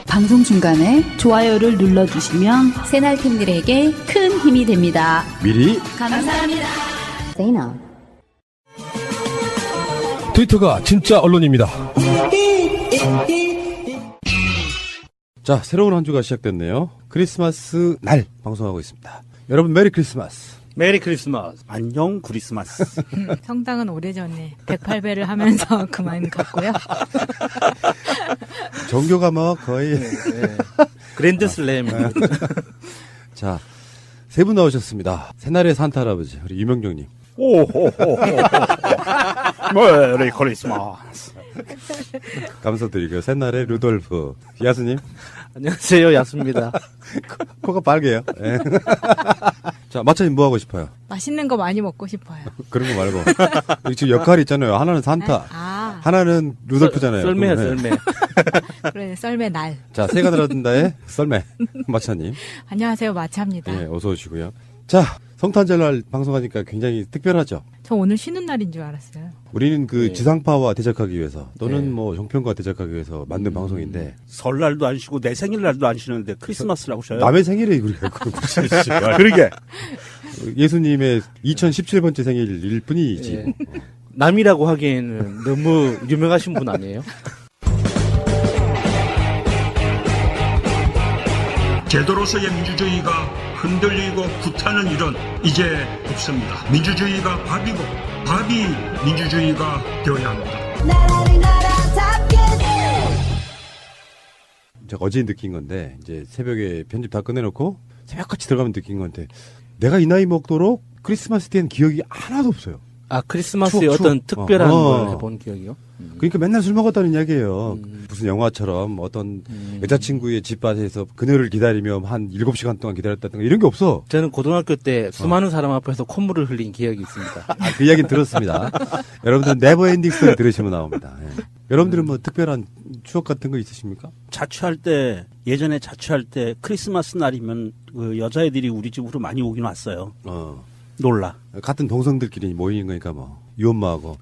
방송 중간에 좋아요를 눌러주시면 새날팀들에게 큰 힘이 됩니다. 미리 감사합니다. 트위터가 진짜 언론입니다. 자, 새로운 한 주가 시작됐네요. 크리스마스 날 방송하고 있습니다. 여러분 메리 크리스마스. 메리 크리스마스. 안녕 크리스마스. 성당은 오래전에 108배를 하면서 그만 갔고요. 종교가 뭐 거의 그랜드 슬램. 자, 세 분 나오셨습니다. 새날의 산타 할아버지 우리 유명정님. 오호호호. 메리 크리스마스. 감사드리고요. 새날의 루돌프 야수님. 안녕하세요, 야수입니다. 코가 빨개요. 네. 자, 마차님 뭐 하고 싶어요? 맛있는 거 많이 먹고 싶어요. 그런 거 말고 여기 지금 역할이 있잖아요. 하나는 산타, 하나는 루돌프잖아요. 썰매야, 썰매. 그래, 썰매 날. 자, 새가 들어든다의 썰매 마차님. 안녕하세요, 마차입니다. 네, 어서 오시고요. 자, 성탄절날 방송하니까 굉장히 특별하죠. 저 오늘 쉬는 날인 줄 알았어요. 우리는 그 네. 지상파와 대적하기 위해서 또는 네. 뭐 형편과 대적하기 위해서 만든 방송인데 설날도 안 쉬고 내 생일날도 안 쉬는데 크리스마스라고 쉬어요. 남의 생일에 우리가 그러게. 예수님의 2017번째 생일일 뿐이지. 예. 남이라고 하기에는 너무 유명하신 분 아니에요? 제도로서의 민주주의가 흔들리고 구타는 일은 이제 없습니다. 민주주의가 밥이고 밥이 민주주의가 되어야 합니다. 제가 어제 느낀 건데 이제 새벽에 편집 다 끝내놓고 새벽같이 들어가면 느낀 건데 내가 이 나이 먹도록 크리스마스 때는 기억이 하나도 없어요. 아, 크리스마스에 어떤 특별한 걸 해본 기억이요? 그러니까 맨날 술 먹었다는 이야기예요. 무슨 영화처럼 어떤 여자친구의 집밭에서 그녀를 기다리며 한 7시간 동안 기다렸다든가 이런 게 없어. 저는 고등학교 때 수많은 사람 앞에서 콧물을 흘린 기억이 있습니다. 아, 그 이야기는 들었습니다. 여러분들은 네버엔딩 스토리 들으시면 나옵니다. 예. 여러분들은 뭐 특별한 추억 같은 거 있으십니까? 예전에 자취할 때 크리스마스 날이면 그 여자애들이 우리 집으로 많이 오긴 왔어요. 놀라. 같은 동성들끼리 모이는 거니까 뭐 유엄마하고.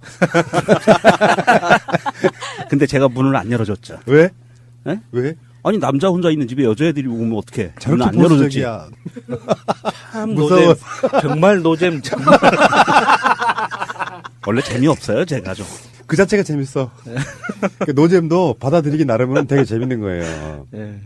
근데 제가 문을 안 열어줬죠. 왜? 네? 왜? 아니 남자 혼자 있는 집에 여자애들이 오면 어떡해. 저렇게 안 열어줬지. 보수적이야. 참 노잼. 정말 노잼. 정말. 원래 재미없어요 제가 좀. 그 자체가 재밌어. 그 노잼도 받아들이기 나름은 되게 재밌는 거예요. 네.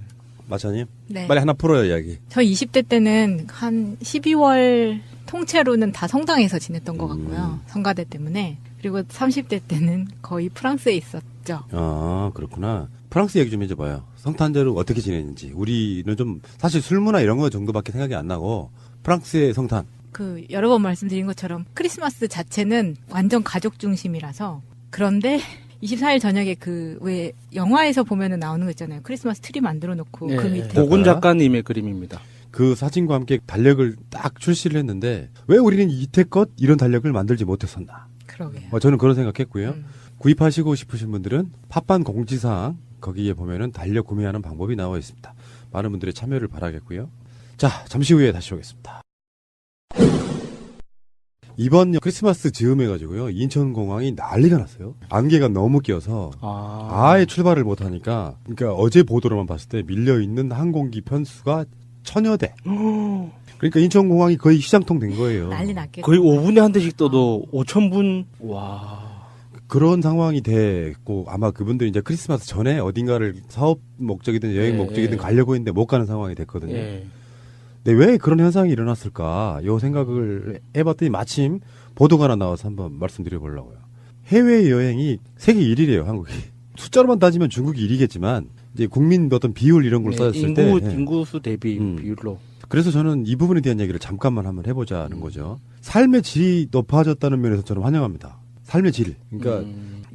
마차님? 네. 빨리 하나 풀어요, 이야기. 저 20대 때는 한 12월 통째로는 다 성당에서 지냈던 것 같고요. 성가대 때문에. 그리고 30대 때는 거의 프랑스에 있었죠. 아, 그렇구나. 프랑스 얘기 좀 해줘봐요. 성탄절을 어떻게 지냈는지. 우리는 좀 사실 술문화 이런 거 정도밖에 생각이 안 나고 프랑스의 성탄. 그 여러 번 말씀드린 것처럼 크리스마스 자체는 완전 가족 중심이라서 그런데 24일 저녁에 그 왜 영화에서 보면은 나오는 거 있잖아요. 크리스마스 트리 만들어 놓고 그 밑에 고군 작가님의 그림입니다. 그 사진과 함께 달력을 딱 출시를 했는데 왜 우리는 이태껏 이런 달력을 만들지 못했었나. 그러게요. 저는 그런 생각했고요. 구입하시고 싶으신 분들은 팟빵 공지사항 거기에 보면은 달력 구매하는 방법이 나와 있습니다. 많은 분들의 참여를 바라겠고요. 자, 잠시 후에 다시 오겠습니다. 이번 크리스마스 즈음해가지고요. 인천공항이 난리가 났어요. 안개가 너무 껴서 아예 출발을 못하니까 그러니까 어제 보도로만 봤을 때 밀려있는 항공기 편수가 1000여 대. 그러니까 인천공항이 거의 시장통 된 거예요. 난리 났겠죠. 거의 5분에 한 대씩 떠도 5,000분. 와. 그런 상황이 됐고 아마 그분들이 이제 크리스마스 전에 어딘가를 사업 목적이든 여행 목적이든 가려고 했는데 못 가는 상황이 됐거든요. 근데 왜 그런 현상이 일어났을까? 요 생각을 해봤더니 마침 보도가 하나 나와서 한번 말씀드려 보려고요. 해외 여행이 세계 1위래요, 한국이. 숫자로만 따지면 중국이 1위겠지만 이제 국민 어떤 비율 이런 걸 따졌을 때 인구수 대비 비율로. 그래서 저는 이 부분에 대한 얘기를 잠깐만 한번 해보자는 거죠. 삶의 질이 높아졌다는 면에서 저는 환영합니다. 삶의 질. 그러니까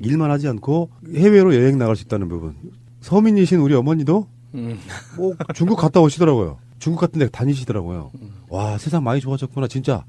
일만 하지 않고 해외로 여행 나갈 수 있다는 부분. 서민이신 우리 어머니도 뭐 중국 갔다 오시더라고요. 중국 같은 데 다니시더라고요. 와, 세상 많이 좋아졌구나, 진짜.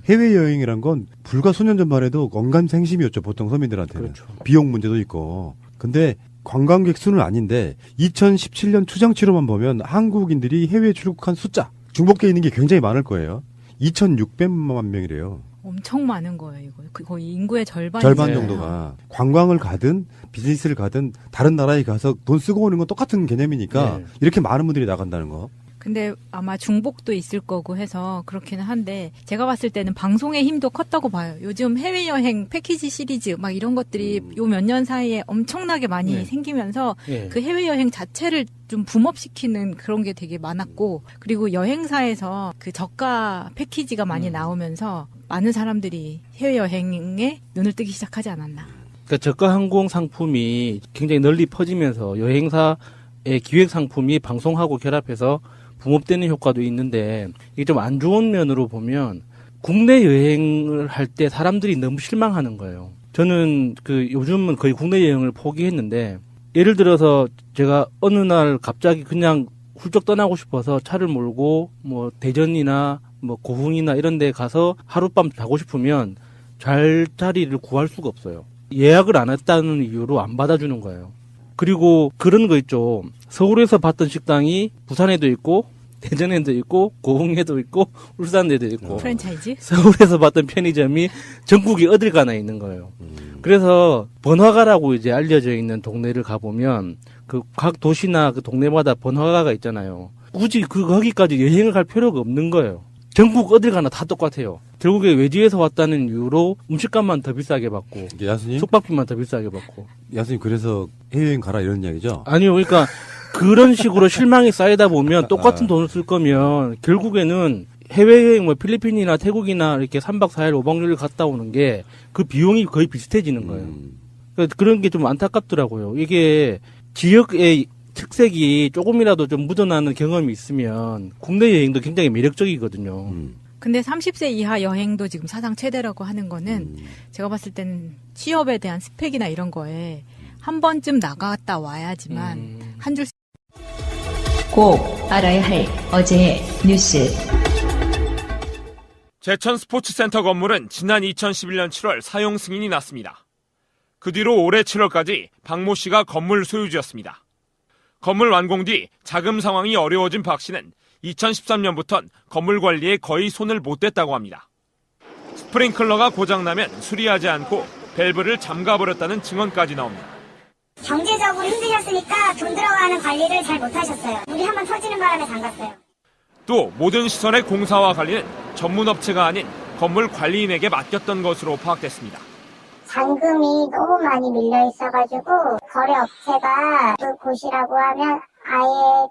해외여행이란 건 불과 수년 전만 해도 언감생심이었죠, 보통 서민들한테는. 그렇죠. 비용 문제도 있고. 근데 관광객 수는 아닌데 2017년 추정치로만 보면 한국인들이 해외에 출국한 숫자, 중복돼 있는 게 굉장히 많을 거예요. 2,600만 명이래요. 엄청 많은 거예요, 이거. 거의 인구의 절반 정도가 관광을 가든 비즈니스를 가든 다른 나라에 가서 돈 쓰고 오는 건 똑같은 개념이니까 이렇게 많은 분들이 나간다는 거. 근데 아마 중복도 있을 거고 해서 그렇기는 한데 제가 봤을 때는 방송의 힘도 컸다고 봐요. 요즘 해외여행 패키지 시리즈 막 이런 것들이 요 몇 년 사이에 엄청나게 많이 생기면서 그 해외여행 자체를 좀 붐업시키는 그런 게 되게 많았고, 그리고 여행사에서 그 저가 패키지가 많이 나오면서 많은 사람들이 해외여행에 눈을 뜨기 시작하지 않았나. 그러니까 저가 항공 상품이 굉장히 널리 퍼지면서 여행사의 기획 상품이 방송하고 결합해서 붐업되는 효과도 있는데, 이게 좀 안 좋은 면으로 보면 국내 여행을 할 때 사람들이 너무 실망하는 거예요. 저는 요즘은 거의 국내 여행을 포기했는데, 예를 들어서 제가 어느 날 갑자기 그냥 훌쩍 떠나고 싶어서 차를 몰고 뭐 대전이나 뭐 고흥이나 이런 데 가서 하룻밤 자고 싶으면 자리를 구할 수가 없어요. 예약을 안 했다는 이유로 안 받아주는 거예요. 그리고 그런 거 있죠. 서울에서 봤던 식당이 부산에도 있고 대전에도 있고 고흥에도 있고 울산에도 있고 프랜차이즈? 서울에서 봤던 편의점이 전국이 어딜 가나 있는 거예요. 그래서 번화가라고 이제 알려져 있는 동네를 가보면 그 각 도시나 그 동네마다 번화가가 있잖아요. 굳이 거기까지 여행을 갈 필요가 없는 거예요. 전국 어딜 가나 다 똑같아요. 결국에 외지에서 왔다는 이유로 음식값만 더 비싸게 받고 야수님? 숙박비만 더 비싸게 받고. 야수님, 그래서 해외여행 가라 이런 이야기죠? 아니요. 그러니까 그런 식으로 실망이 쌓이다 보면 똑같은 돈을 쓸 거면 결국에는 해외여행 뭐 필리핀이나 태국이나 이렇게 3박 4일 5박 6일 갔다 오는 게 그 비용이 거의 비슷해지는 거예요. 그러니까 그런 게 좀 안타깝더라고요. 이게 지역의 특색이 조금이라도 좀 묻어나는 경험이 있으면 국내 여행도 굉장히 매력적이거든요. 근데 30세 이하 여행도 지금 사상 최대라고 하는 거는 제가 봤을 때는 취업에 대한 스펙이나 이런 거에 한 번쯤 나갔다 와야지만 한 줄 꼭 알아야 할 어제의 뉴스. 제천 스포츠센터 건물은 지난 2011년 7월 사용 승인이 났습니다. 그 뒤로 올해 7월까지 박모 씨가 건물 소유주였습니다. 건물 완공 뒤 자금 상황이 어려워진 박 씨는 2013년부터 건물 관리에 거의 손을 못 댔다고 합니다. 스프링클러가 고장나면 수리하지 않고 밸브를 잠가버렸다는 증언까지 나옵니다. 경제적으로 힘드셨으니까 돈 들어가는 관리를 잘 못하셨어요. 물이 한번 터지는 바람에 잠갔어요. 또 모든 시설의 공사와 관리는 전문업체가 아닌 건물 관리인에게 맡겼던 것으로 파악됐습니다. 잔금이 너무 많이 밀려 있어가지고 거래업체가 그 곳이라고 하면 아예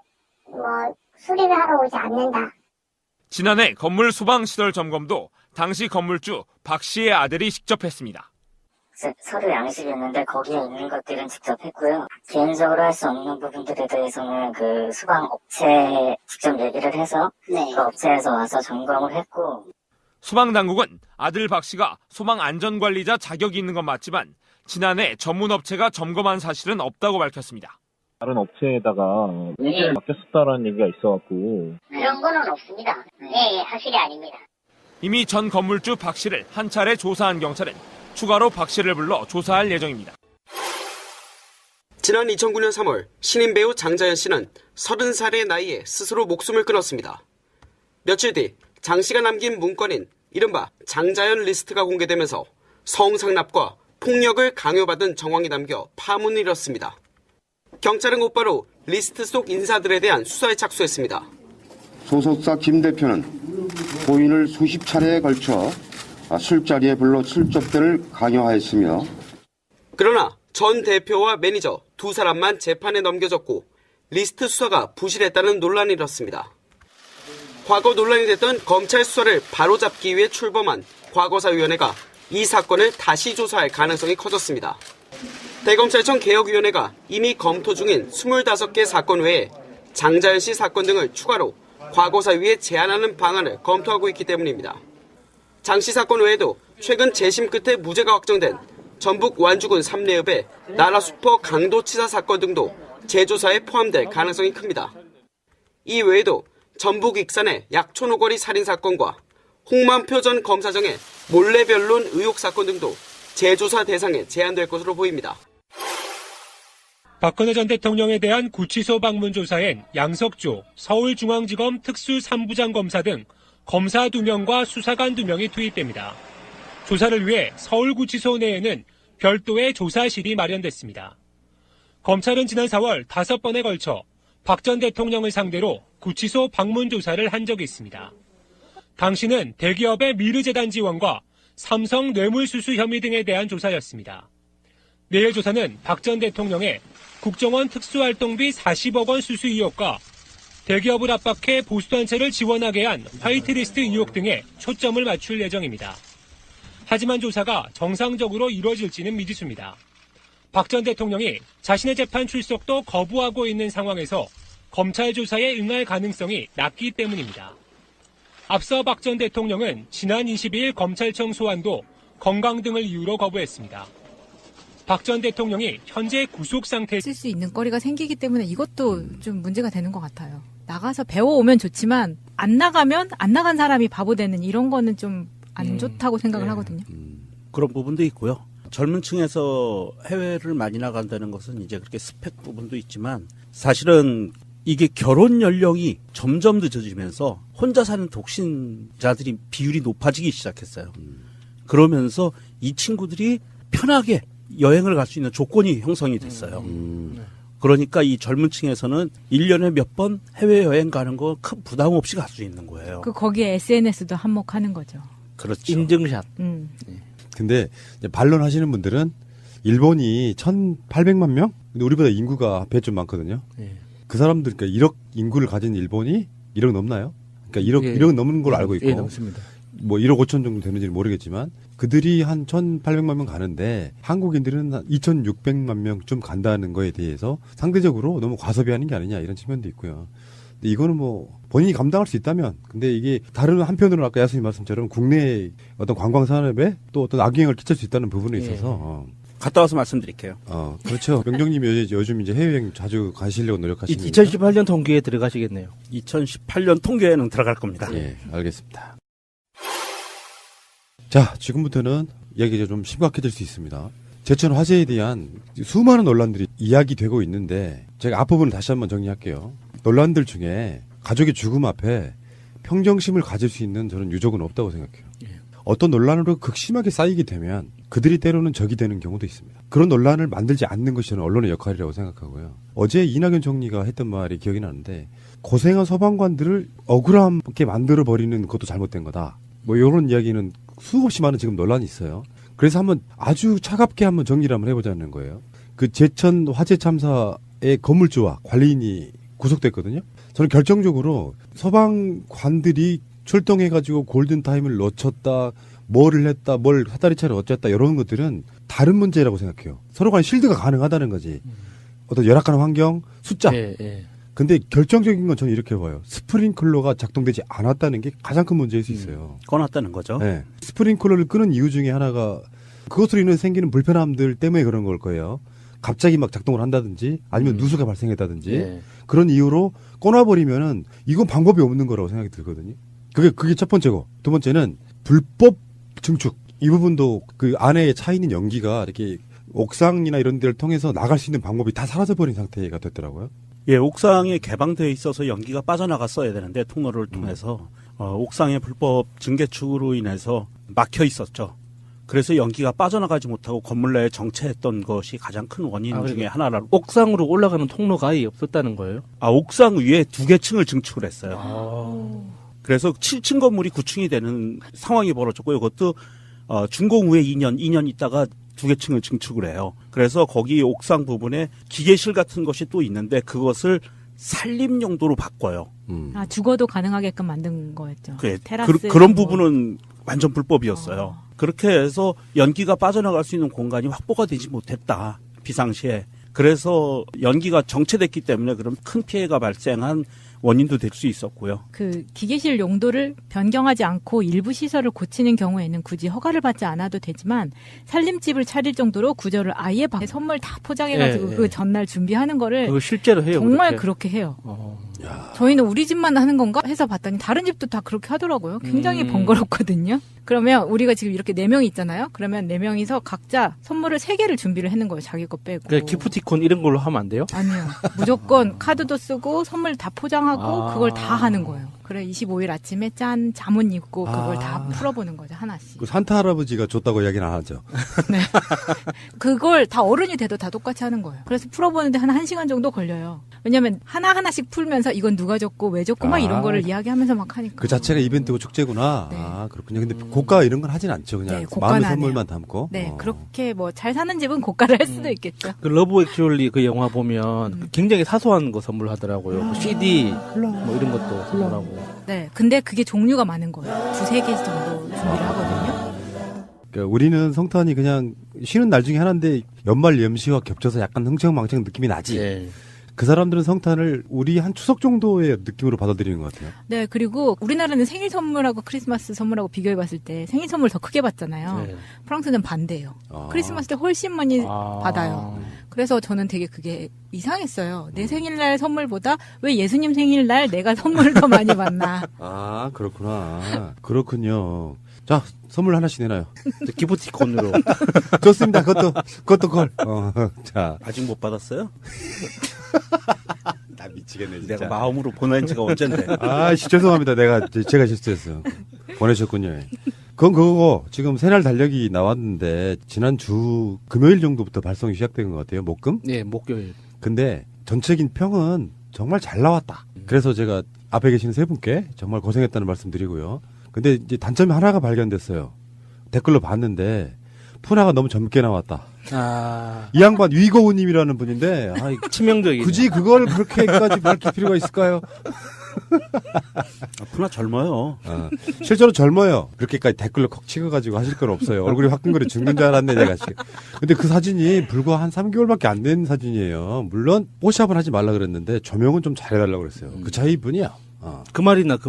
수리를 하러 오지 않는다. 지난해 건물 소방시설 점검도 당시 건물주 박 씨의 아들이 직접 했습니다. 서류 양식이었는데 거기에 있는 것들은 직접 했고요. 개인적으로 할 수 없는 부분들에 대해서는 그 소방업체에 직접 얘기를 해서 그 업체에서 와서 점검을 했고. 소방당국은 아들 박 씨가 소방안전관리자 자격이 있는 건 맞지만 지난해 전문업체가 점검한 사실은 없다고 밝혔습니다. 다른 업체에다가 맡겼었다라는 얘기가 있어갖고. 그런 거는 없습니다. 네, 사실이 아닙니다. 이미 전 건물주 박 씨를 한 차례 조사한 경찰은 추가로 박 씨를 불러 조사할 예정입니다. 지난 2009년 3월 신인 배우 장자연 씨는 30살의 나이에 스스로 목숨을 끊었습니다. 며칠 뒤 장 씨가 남긴 문건인 이른바 장자연 리스트가 공개되면서 성상납과 폭력을 강요받은 정황이 담겨 파문을 일었습니다. 경찰은 곧바로 리스트 속 인사들에 대한 수사에 착수했습니다. 소속사 김 대표는 고인을 수십 차례에 걸쳐 술자리에 불러 술접대를 강요하였으며 그러나 전 대표와 매니저 두 사람만 재판에 넘겨졌고 리스트 수사가 부실했다는 논란이 일었습니다. 과거 논란이 됐던 검찰 수사를 바로잡기 위해 출범한 과거사위원회가 이 사건을 다시 조사할 가능성이 커졌습니다. 대검찰청 개혁위원회가 이미 검토 중인 25개 사건 외에 장자연 씨 사건 등을 추가로 과거사위에 제안하는 방안을 검토하고 있기 때문입니다. 장 씨 사건 외에도 최근 재심 끝에 무죄가 확정된 전북 완주군 삼례읍의 나라수퍼 강도치사 사건 등도 재조사에 포함될 가능성이 큽니다. 이 외에도 전북 익산의 약촌오거리 살인사건과 홍만표 전 검사장의 몰래변론 의혹 사건 등도 재조사 대상에 제한될 것으로 보입니다. 박근혜 전 대통령에 대한 구치소 방문 조사엔 양석조 서울중앙지검 특수 3부장 검사 등 검사 2명과 수사관 2명이 투입됩니다. 조사를 위해 서울구치소 내에는 별도의 조사실이 마련됐습니다. 검찰은 지난 4월 5번에 걸쳐 박 전 대통령을 상대로 구치소 방문 조사를 한 적이 있습니다. 당시는 대기업의 미르재단 지원과 삼성 뇌물수수 혐의 등에 대한 조사였습니다. 내일 조사는 박 전 대통령의 국정원 특수활동비 40억 원 수수 의혹과 대기업을 압박해 보수단체를 지원하게 한 화이트리스트 의혹 등에 초점을 맞출 예정입니다. 하지만 조사가 정상적으로 이루어질지는 미지수입니다. 박 전 대통령이 자신의 재판 출석도 거부하고 있는 상황에서 검찰 조사에 응할 가능성이 낮기 때문입니다. 앞서 박 전 대통령은 지난 22일 검찰청 소환도 건강 등을 이유로 거부했습니다. 박 전 대통령이 현재 구속 상태에 쓸 수 있는 거리가 생기기 때문에 이것도 좀 문제가 되는 것 같아요. 나가서 배워오면 좋지만 안 나가면 안 나간 사람이 바보 되는 이런 거는 좀 안 좋다고 생각을 하거든요. 그런 부분도 있고요. 젊은 층에서 해외를 많이 나간다는 것은 이제 그렇게 스펙 부분도 있지만 사실은 이게 결혼 연령이 점점 늦어지면서 혼자 사는 독신자들이 비율이 높아지기 시작했어요. 그러면서 이 친구들이 편하게 여행을 갈 수 있는 조건이 형성이 됐어요. 그러니까 이 젊은 층에서는 1년에 몇 번 해외여행 가는 거 큰 부담 없이 갈 수 있는 거예요. 거기에 SNS도 한몫하는 거죠. 그렇죠. 인증샷. 근데 이제 반론하시는 분들은 일본이 1,800만 명? 근데 우리보다 인구가 배 좀 많거든요. 그 사람들, 그러니까 1억 인구를 가진 일본이 1억 넘나요? 그러니까 1억 넘는 걸로 알고 있고. 넘습니다. 뭐 1억 5천 정도 되는지는 모르겠지만 그들이 한 1,800만 명 가는데 한국인들은 한 2,600만 명쯤 간다는 거에 대해서 상대적으로 너무 과소비하는 게 아니냐 이런 측면도 있고요. 근데 이거는 뭐 본인이 감당할 수 있다면 근데 이게 다른 한편으로는 아까 야수님 말씀처럼 국내 어떤 관광 산업에 또 어떤 악영향을 끼칠 수 있다는 부분에 있어서 갔다 와서 말씀드릴게요. 그렇죠. 명정님이 요즘 이제 해외여행 자주 가시려고 노력하시니까 2018년 통계에 들어가시겠네요. 2018년 통계에는 들어갈 겁니다. 예, 알겠습니다. 자, 지금부터는 이야기가 좀 심각해질 수 있습니다. 제천 화재에 대한 수많은 논란들이 이야기되고 있는데 제가 앞부분을 다시 한번 정리할게요. 논란들 중에 가족의 죽음 앞에 평정심을 가질 수 있는 저는 유족은 없다고 생각해요. 어떤 논란으로 극심하게 쌓이게 되면 그들이 때로는 적이 되는 경우도 있습니다. 그런 논란을 만들지 않는 것이 저는 언론의 역할이라고 생각하고요. 어제 이낙연 총리가 했던 말이 기억이 나는데 고생한 소방관들을 억울하게 만들어버리는 것도 잘못된 거다. 뭐 이런 이야기는 수없이 많은 지금 논란이 있어요. 그래서 한번 아주 차갑게 한번 정리를 한번 해보자는 거예요. 그 제천 화재 참사의 건물주와 관리인이 구속됐거든요. 저는 결정적으로 소방관들이 출동해가지고 골든타임을 놓쳤다, 뭐를 했다, 뭘 사다리차를 어쨌다 이런 것들은 다른 문제라고 생각해요. 서로 간에 실드가 가능하다는 거지. 어떤 열악한 환경, 숫자. 근데 결정적인 건 저는 이렇게 봐요. 스프링클러가 작동되지 않았다는 게 가장 큰 문제일 수 있어요. 꺼놨다는 거죠. 네. 스프링클러를 끄는 이유 중에 하나가 그것으로 인해 생기는 불편함들 때문에 그런 걸 거예요. 갑자기 막 작동을 한다든지 아니면 누수가 발생했다든지 그런 이유로 꺼놔버리면은 이건 방법이 없는 거라고 생각이 들거든요. 그게 첫 번째고 두 번째는 불법 증축. 이 부분도 그 안에 차 있는 연기가 이렇게 옥상이나 이런 데를 통해서 나갈 수 있는 방법이 다 사라져버린 상태가 됐더라고요. 예, 옥상에 개방되어 있어서 연기가 빠져나갔어야 되는데 통로를 통해서 옥상의 불법 증개축으로 인해서 막혀 있었죠. 그래서 연기가 빠져나가지 못하고 건물 내에 정체했던 것이 가장 큰 원인 중에 하나라고. 옥상으로 올라가는 통로가 아예 없었다는 거예요? 옥상 위에 2개 층을 증축을 했어요. 그래서 7층 건물이 9층이 되는 상황이 벌어졌고요. 그것도 준공 후에 2년 있다가 2개 층을 증축을 해요. 그래서 거기 옥상 부분에 기계실 같은 것이 또 있는데 그것을 살림 용도로 바꿔요. 아, 주거도 가능하게끔 만든 거였죠. 테라스 그런 부분은 완전 불법이었어요. 그렇게 해서 연기가 빠져나갈 수 있는 공간이 확보가 되지 못했다. 비상시에. 그래서 연기가 정체됐기 때문에 그런 큰 피해가 발생한 원인도 될 수 있었고요. 그 기계실 용도를 변경하지 않고 일부 시설을 고치는 경우에는 굳이 허가를 받지 않아도 되지만 살림집을 차릴 정도로 구조를 아예 선물 다 포장해가지고 네, 그 전날 준비하는 거를 그걸 실제로 해요. 정말 그렇게 해요. 저희는 우리 집만 하는 건가 해서 봤더니 다른 집도 다 그렇게 하더라고요. 굉장히 번거롭거든요. 그러면 우리가 지금 이렇게 4명이 있잖아요. 그러면 4명이서 각자 선물을 3개를 준비를 해놓은 거예요. 자기 거 빼고. 그래, 기프티콘 이런 걸로 하면 안 돼요? 아니요. 무조건 카드도 쓰고 선물 다 포장하고 그걸 다 하는 거예요. 그래 25일 아침에 짠 잠옷 입고 그걸 다 풀어보는 거죠. 하나씩. 그 산타 할아버지가 줬다고 이야기는 안 하죠. 네. 그걸 다 어른이 돼도 다 똑같이 하는 거예요. 그래서 풀어보는데 한 1시간 정도 걸려요. 왜냐면 하나하나씩 풀면서 이건 누가 줬고 왜 줬고 막 이런 거를 이야기하면서 막 하니까. 그 자체가 이벤트고 축제구나. 네. 아, 그렇군요. 근데 고가 이런 건 하진 않죠. 그냥 네, 고가는 마음의 안 선물만 해요. 담고. 네, 그렇게 뭐 잘 사는 집은 고가를 할 수도 있겠죠. 그 러브 액츄얼리 그 영화 보면 굉장히 사소한 거 선물하더라고요. 뭐 CD 뭐 이런 것도 선물하고. 네, 근데 그게 종류가 많은 거예요. 2-3개 정도 준비를 하거든요. 그러니까 우리는 성탄이 그냥 쉬는 날 중에 하나인데 연말 연시와 겹쳐서 약간 흥청망청 느낌이 나지. 네. 그 사람들은 성탄을 우리 한 추석 정도의 느낌으로 받아들이는 것 같아요. 네, 그리고 우리나라는 생일 선물하고 크리스마스 선물하고 비교해봤을 때 생일 선물 더 크게 받잖아요. 네. 프랑스는 반대예요. 크리스마스 때 훨씬 많이 받아요. 그래서 저는 되게 그게 이상했어요. 내 생일날 선물보다 왜 예수님 생일날 내가 선물을 더 많이 받나. 아, 그렇구나. 그렇군요. 자, 선물 하나씩 내놔요. 기프티콘으로. 좋습니다. 그것도 걸. 자. 아직 못 받았어요? 나 미치겠네, 진짜. 내가 마음으로 보낸 지가 언젠데. 아, 죄송합니다. 제가 실수했어요. 보내셨군요. 그건 그거고, 지금 새날 달력이 나왔는데, 지난주 금요일 정도부터 발송이 시작된 것 같아요. 목금? 네, 목요일. 근데 전체적인 평은 정말 잘 나왔다. 그래서 제가 앞에 계시는 세 분께 정말 고생했다는 말씀 드리고요. 근데 이제 단점이 하나가 발견됐어요. 댓글로 봤는데, 푸나가 너무 젊게 나왔다. 이 양반 위고우님이라는 분인데, 치명적이네. 굳이 그걸 그렇게까지 밝힐 필요가 있을까요? 푸나 젊어요. 실제로 젊어요. 그렇게까지 댓글로 콕 찍어가지고 하실 건 없어요. 얼굴이 화끈거려 죽는 줄 알았네, 내가 지금. 근데 그 사진이 불과 한 3개월밖에 안 된 사진이에요. 물론, 뽀샵은 하지 말라 그랬는데, 조명은 좀 잘해달라고 그랬어요. 그 차이뿐이야. 그 말이나.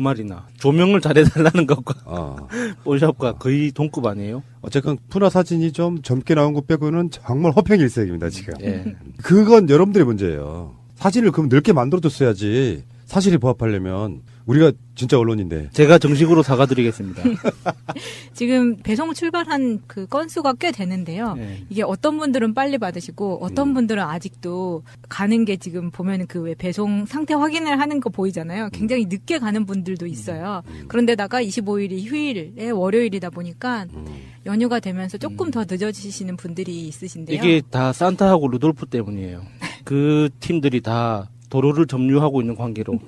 조명을 잘해달라는 것과 뽀샵과 거의 동급 아니에요? 어쨌건 푸나 사진이 좀 젊게 나온 것 빼고는 정말 허평일색입니다, 지금. 예. 그건 여러분들의 문제예요. 사진을 그럼 늙게 만들어줬어야지. 사실에 부합하려면 우리가 진짜 언론인데. 제가 정식으로 사과드리겠습니다. 지금 배송 출발한 그 건수가 꽤 되는데요. 네. 이게 어떤 분들은 빨리 받으시고 어떤 분들은 아직도 가는 게 지금 보면 그 왜 배송 상태 확인을 하는 거 보이잖아요. 굉장히 늦게 가는 분들도 있어요. 그런데다가 25일이 휴일에 월요일이다 보니까 연휴가 되면서 조금 더 늦어지시는 분들이 있으신데요. 이게 다 산타하고 루돌프 때문이에요. 그 팀들이 다 도로를 점유하고 있는 관계로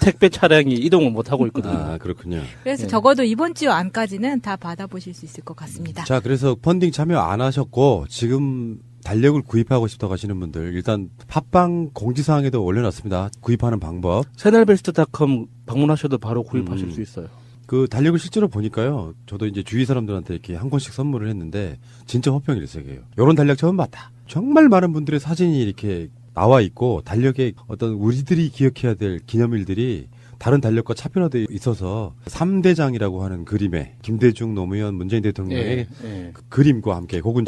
택배 차량이 이동을 못하고 있거든요. 아, 그렇군요. 그래서 적어도 이번 주 안까지는 다 받아보실 수 있을 것 같습니다. 자, 그래서 펀딩 참여 안 하셨고 지금 달력을 구입하고 싶다고 하시는 분들 일단 팟빵 공지사항에도 올려놨습니다. 구입하는 방법. 새날베스트.com 방문하셔도 바로 구입하실 수 있어요. 그 달력을 실제로 보니까요. 저도 이제 주위 사람들한테 이렇게 한 권씩 선물을 했는데 진짜 허평일색이에요. 이런 달력 처음 봤다. 정말 많은 분들의 사진이 이렇게 나와 있고 달력에 어떤 우리들이 기억해야 될 기념일들이 다른 달력과 차별화되어 있어서 3대장이라고 하는 그림에 김대중, 노무현, 문재인 대통령의 그 그림과 함께 혹은